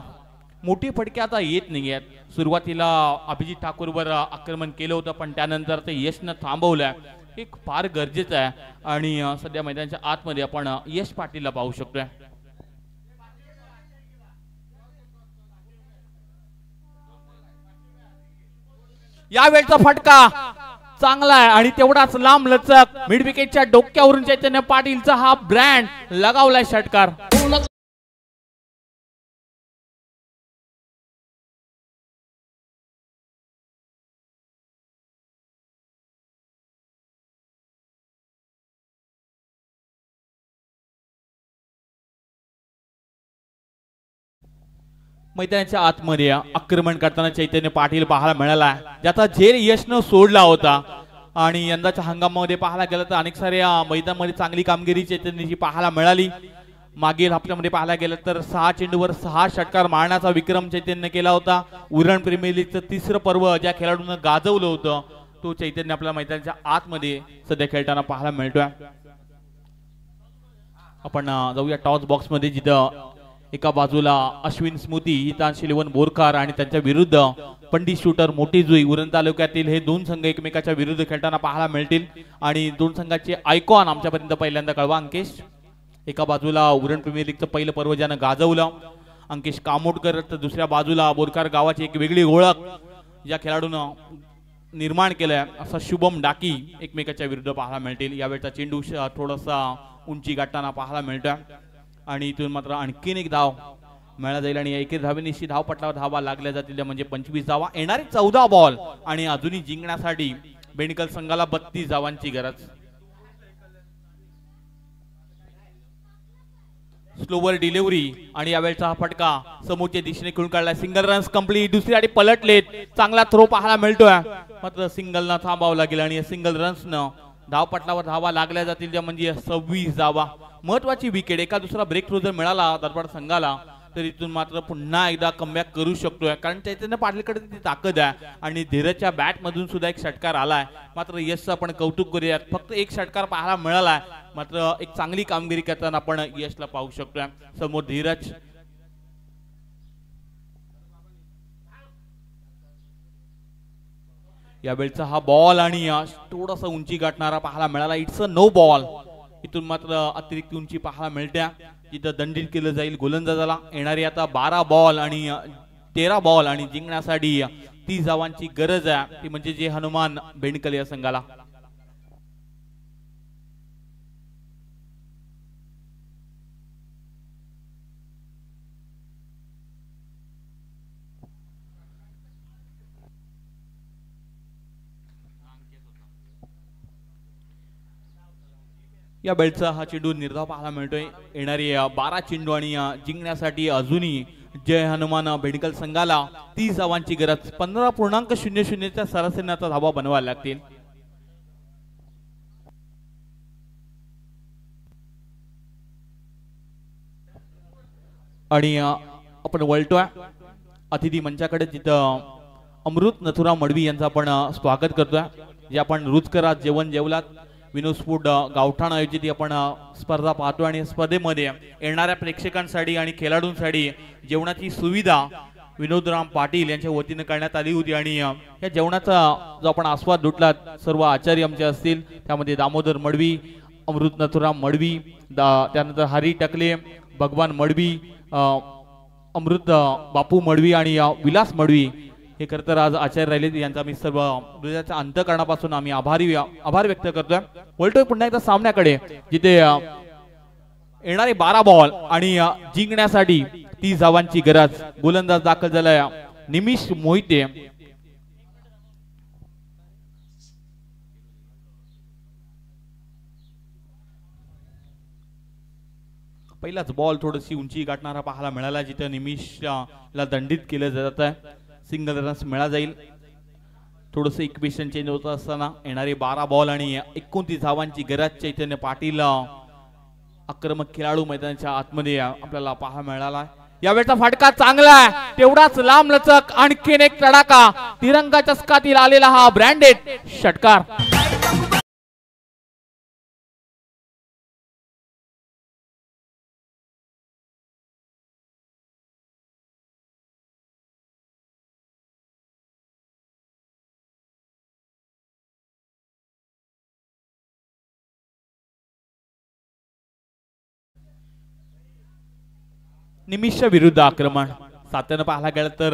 मोठी फटके आता येत नाही आहेत. सुरुवातीला अभिजित ठाकूरवर आक्रमण केलं होतं पण त्यानंतर ते यशनं थांबवलं. एक फार गरजेचं आहे आणि सध्या मैदानाच्या आतमध्ये आपण यश पाटीलला पाहू शकतोय. यावेळचा फटका चांगला आहे आणि तेवढाच लांब लचक मिड विकेटच्या डोक्यावरून चैतन्य पाटीलचा हा ब्रँड लगावलाय षटकार. मैदानाच्या आतमध्ये आक्रमण करताना चैतन्य पाटील पाहायला मिळाला ज्याचा झेल यशनं सोडला होता आणि यंदाच्या हंगामामध्ये पाहायला गेलं तर अनेक साऱ्या मैदानामध्ये चांगली कामगिरी चैतन्यची पाहायला मिळाली. मागील हप्त्यामध्ये पाहायला गेलं तर 6 चेंडूवर 6 षटकार मारण्याचा विक्रम चैतन्य केला होता. उरण प्रीमियर लीगचं 3रं पर्व ज्या खेळाडूंना गाजवलं होतं तो चैतन्य आपल्या मैदानाच्या आतमध्ये सध्या खेळताना पाहायला मिळतोय. आपण जाऊया टॉस बॉक्स मध्ये जिथं एका बाजूला अश्विन स्मृती हितांशी लेवन बोरकार आणि त्यांच्या विरुद्ध पंडित शूटर मोठी जुई उरण तालुक्यातील हे 2 संघ एकमेकाच्या विरुद्ध खेळताना पाहायला मिळतील आणि 2 संघाचे आयकॉन आमच्यापर्यंत पहिल्यांदा कळवा. अंकेश एका बाजूला उरण प्रीमियर लीगचं पहिलं पर्व ज्यानं गाजवलं अंकेश कामोटकर तर दुसऱ्या बाजूला बोरकार गावाची एक वेगळी ओळख या खेळाडूनं निर्माण केलंय असा शुभम डाकी एकमेकाच्या विरुद्ध पाहायला मिळतील. यावेळचा चेंडू थोडासा उंची गाठताना पाहायला मिळतोय आणि इथून मात्र आणखीन एक धाव मिळाला जाईल आणि एकेरी धावेनिशी धाव पटलावर धावा लागल्या जातील म्हणजे 25 धावा. येणारे 14 बॉल आणि अजूनही जिंकण्यासाठी बेंडकल संघाला 32 धावांची गरज. स्लोवर डिलिव्हरी आणि यावेळचा हा फटका समोरच्या दिशेने खेळून काढला. Single runs complete. दुसरी आडी पलटलेत. चांगला थ्रो पाहायला मिळतोय मात्र सिंगलना थांबावं लागेल आणि सिंगल रन्सनं धाव पटलावर धावा लागल्या जातील त्या म्हणजे 26 धावा. महत्वाची विकेट. एका दुसरा ब्रेक थ्रो जर मिळाला दरबार संघाला तर इथून मात्र पुन्हा एकदा कमबॅक करू शकतोय कारण चैतन्य पाटीलकडे ती ताकद आहे आणि धीरजच्या बॅट मधून सुद्धा एक षटकार आलाय. मात्र यशचं आपण कौतुक करूयात. फक्त एक षटकार पाहायला मिळालाय मात्र एक चांगली कामगिरी करताना आपण यशला पाहू शकतोय. समोर धीरज यावेळचा हा बॉल आणि थोडासा उंची गाठणारा पाहायला मिळाला. It's a no ball. इथून मात्र अतिरिक्त उंची पाहायला मिळत्या जिथं दंडित केलं जाईल गोलंदाजाला. येणारी आता 12 बॉल आणि 13 बॉल आणि जिंकण्यासाठी 30 धावांची गरज आहे ती म्हणजे जे हनुमान बेंडकल या संघाला. या बेल्टचा हा चेंडू निर्धाव पाहायला मिळतोय. येणारी 12 चेंडू आणि जिंकण्यासाठी अजूनही जय हनुमान बेंडकल संघाला 30 धावांची गरज. 15.00च्या सरासरीने आता धावा बनवायला लागतील. आणि आपण वळतोय अतिथी मंचाकडे जिथं अमृत नथुराम मडवी यांचं आपण स्वागत करतोय. जे आपण रुचकर जेवण जेवलात विनोद स्फूट गावठाण आयोजित आपण स्पर्धा पाहतो आणि स्पर्धेमध्ये येणाऱ्या प्रेक्षकांसाठी आणि खेळाडूंसाठी जेवणाची सुविधा विनोदराम पाटील यांच्या वतीने करण्यात आली होती आणि या जेवणाचा जो आपण आस्वाद लुटला सर्व आचार्य आमचे असतील त्यामध्ये दामोदर मडवी, अमृत नथुराम मडवी, त्यानंतर हरी टकले, भगवान मडवी, अमृत बापू मडवी आणि विलास मडवी हे खरं तर आज आचार्य राहिले यांचा मी सर्व हृदयाच्या अंतःकरणापासून आम्ही आभार व्यक्त करतोय। वळतोय पुन्हा एकदा सामन्याकडे जिथे येणारे 12 बॉल आणि जिंकण्यासाठी 30 धावांची गरज। गोलंदाज दाखल झालाय निमिष मोहिते। पहिलाच बॉल थोडीशी उंची गाठणारा पाहायला मिळाला जिथे निमिषला दंडित केलं जात आहे। सिंगल रन्स मिळा जाईल। थोडस इक्वेशन चेंज होत असताना येणारे 12 बॉल आणि 29 धावांची गरज। चैतन्य पाटील आक्रमक खेळाडू मैदानाच्या आतमध्ये आपल्याला पाहायला मिळाला। यावेळचा फटका चांगला आहे, तेवढाच लांब लचक, आणखीन एक तडाखा, तिरंगा चषकातील आलेला हा ब्रँडेड षटकार। निमिष विरुद्ध आक्रमण सातत्याने पाहायला गेलं तर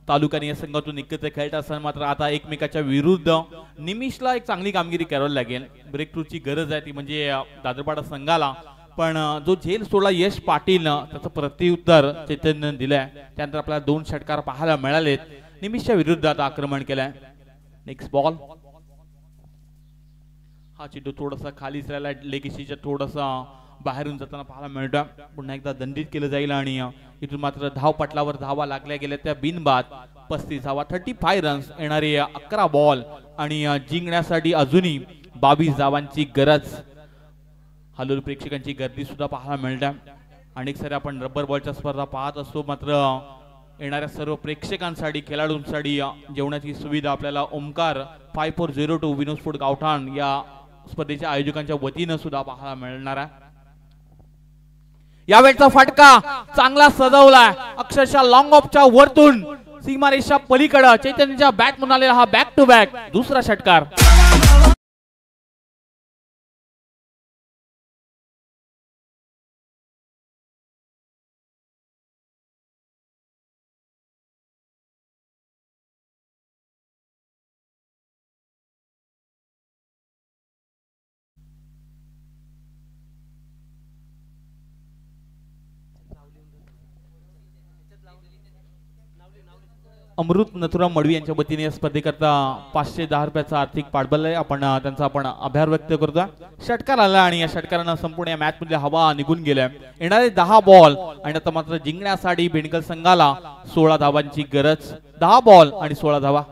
तालुका संघातून एकत्र खेळत असताना मात्र आता एकमेकाच्या विरुद्ध निमिषला एक चांगली कामगिरी करावी लागेल। ब्रेक थ्रूची गरज आहे ती म्हणजे दादरपाडा संघाला, पण जो झेल सोडला यश पाटील त्याचं प्रत्युत्तर चैतन्य दिलंय। त्यानंतर आपल्याला 2 षटकार पाहायला मिळालेत। निमिषच्या विरुद्ध आता आक्रमण केलंय। नेक्स्ट बॉल, हा चेंडू थोडासा खाली राहिला, लेगीशीच्या थोडासा बाहेरून जाताना पाहायला मिळतं। पुन्हा एकदा दंडित केलं जाईल आणि इथून मात्र धाव पटलावर धावा लागल्या गेल्या त्या बिनबाद 35 धावा, 35 रन्स। येणारे 11 बॉल आणि जिंकण्यासाठी अजूनही 22 धावांची गरज। हलोल प्रेक्षकांची गर्दी सुद्धा पाहायला मिळते। अनेक सारे आपण रबर बॉलच्या स्पर्धा पाहत असतो, मात्र येणाऱ्या सर्व प्रेक्षकांसाठी खेळाडूंसाठी जेवणाची सुविधा आपल्याला ओमकार 5402 विनोद स्फूट गावठाण या स्पर्धेच्या आयोजकांच्या वतीनं सुद्धा पाहायला मिळणार आहे। यावेळचा फटका चांगला सजवलाय, अक्षरशः लॉंग ऑफच्या वरतून सीमारेषा पलीकडे चैतन्यच्या बॅट म्हणून आलेला हा बॅक टू बॅक दुसरा षटकार। अमृत नथुराम मडवी यांच्या वतीने या स्पर्धेकरता 510 रुपयाचा आर्थिक पाठबळ आहे। आपण त्यांचा आभार व्यक्त करतो। षटकार आला आणि या षटकारानं संपूर्ण या मॅच मध्ये हवा निघून गेल्या। येणारे 10 बॉल आणि आता मात्र जिंकण्यासाठी बेंडकल संघाला 16 धावांची गरज। 10 बॉल आणि 16 धावा।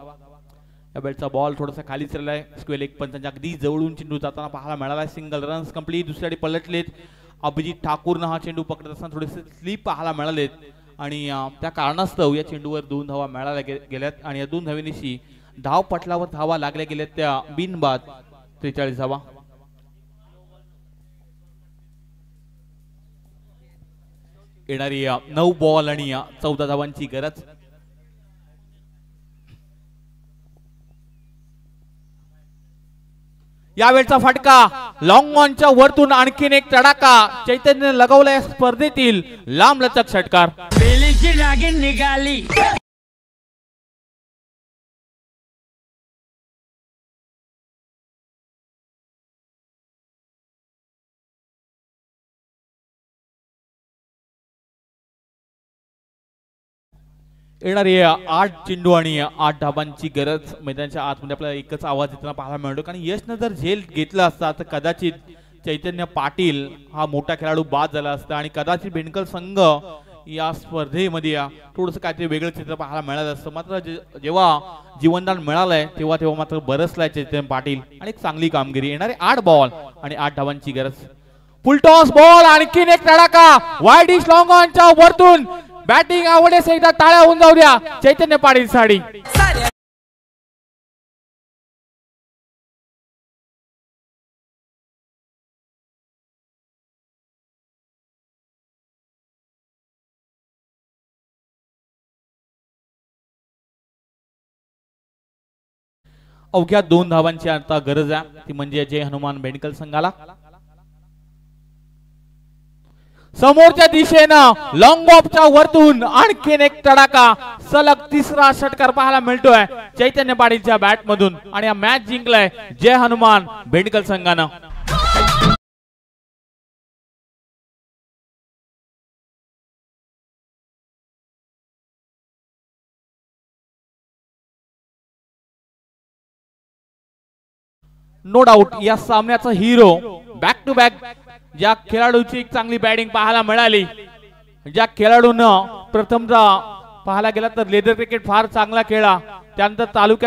या बॅटचा बॉल थोडासा खाली चाललाय, स्क्वेअर लेग पंचांच्या अगदी जवळून चेंडू जाताना पाहायला मिळाला। Single runs complete. दुसऱ्याकडे पलटलेत अभिजित ठाकूरनं हा चेंडू पकडत असताना थोडेसे स्लिप पाहायला मिळालेत आणि त्या कारणास्तव या चेंडूवर 2 धावा मिळाल्या गेल्यात आणि या 2 धावेनिशी धाव पटलावर धावा लागल्या गेल्यात त्या बिनबाद 43 धावा। येणारी 9 बॉल आणि 14 धावांची गरज। यावेळचा फटका लॉंग ऑनच्या वरतून आणखीन एक तडाखा, चैतन्य लगवलाय स्पर्धेतील लांब लचक षटकार। निघाली येणारी 8 चेंडू आणि 8 धावांची गरज। मैदानाच्या आतमध्ये आपल्याला एकच आवाज येताना पाहायला मिळतो, कारण यशनं जर झेल घेतला असता तर कदाचित चैतन्य पाटील हा मोठा खेळाडू बाद झाला असता आणि कदाचित बेंडकल संघ या स्पर्धेमध्ये थोडंसं काहीतरी वेगळं चित्र पाहायला मिळालं असतं। मात्र जेव्हा जीवनदान मिळालंय तेव्हा मात्र बरसलाय चैतन्य पाटील आणि एक चांगली कामगिरी। येणारे 8 बॉल आणि 8 धावांची गरज। फुलटॉस बॉल, आणखीन एक तडाखा, वाईड डिश लॉंग ऑनच्या वरतून बॅटिंग आवडेस एकदा टाळ्या होऊन जाऊ द्या चैतन्य पाटील साठी। अवघ्या 2 धावांची आता गरज आहे, ती म्हणजे जय हनुमान बेंडकल संघाला. समोरच्या दिशेनं लॉंग ऑफच्या वरतून आणखीन एक तडाका, सलग तिसरा षटकार पाहायला मिळतोय चैतन्य पाटीलच्या बॅट मधून आणि हा मॅच जिंकलाय जय हनुमान बेंडकल संघानं. नो डाऊट या सामन्याचा हिरो बॅक टू बॅक ज्या खेळाडूची एक चांगली बॅटिंग पाहायला मिळाली, ज्या खेळाडूंना प्रथमतः पाहायला गेला तर लेदर क्रिकेट फार चांगला खेळला, त्यानंतर तालुक्यात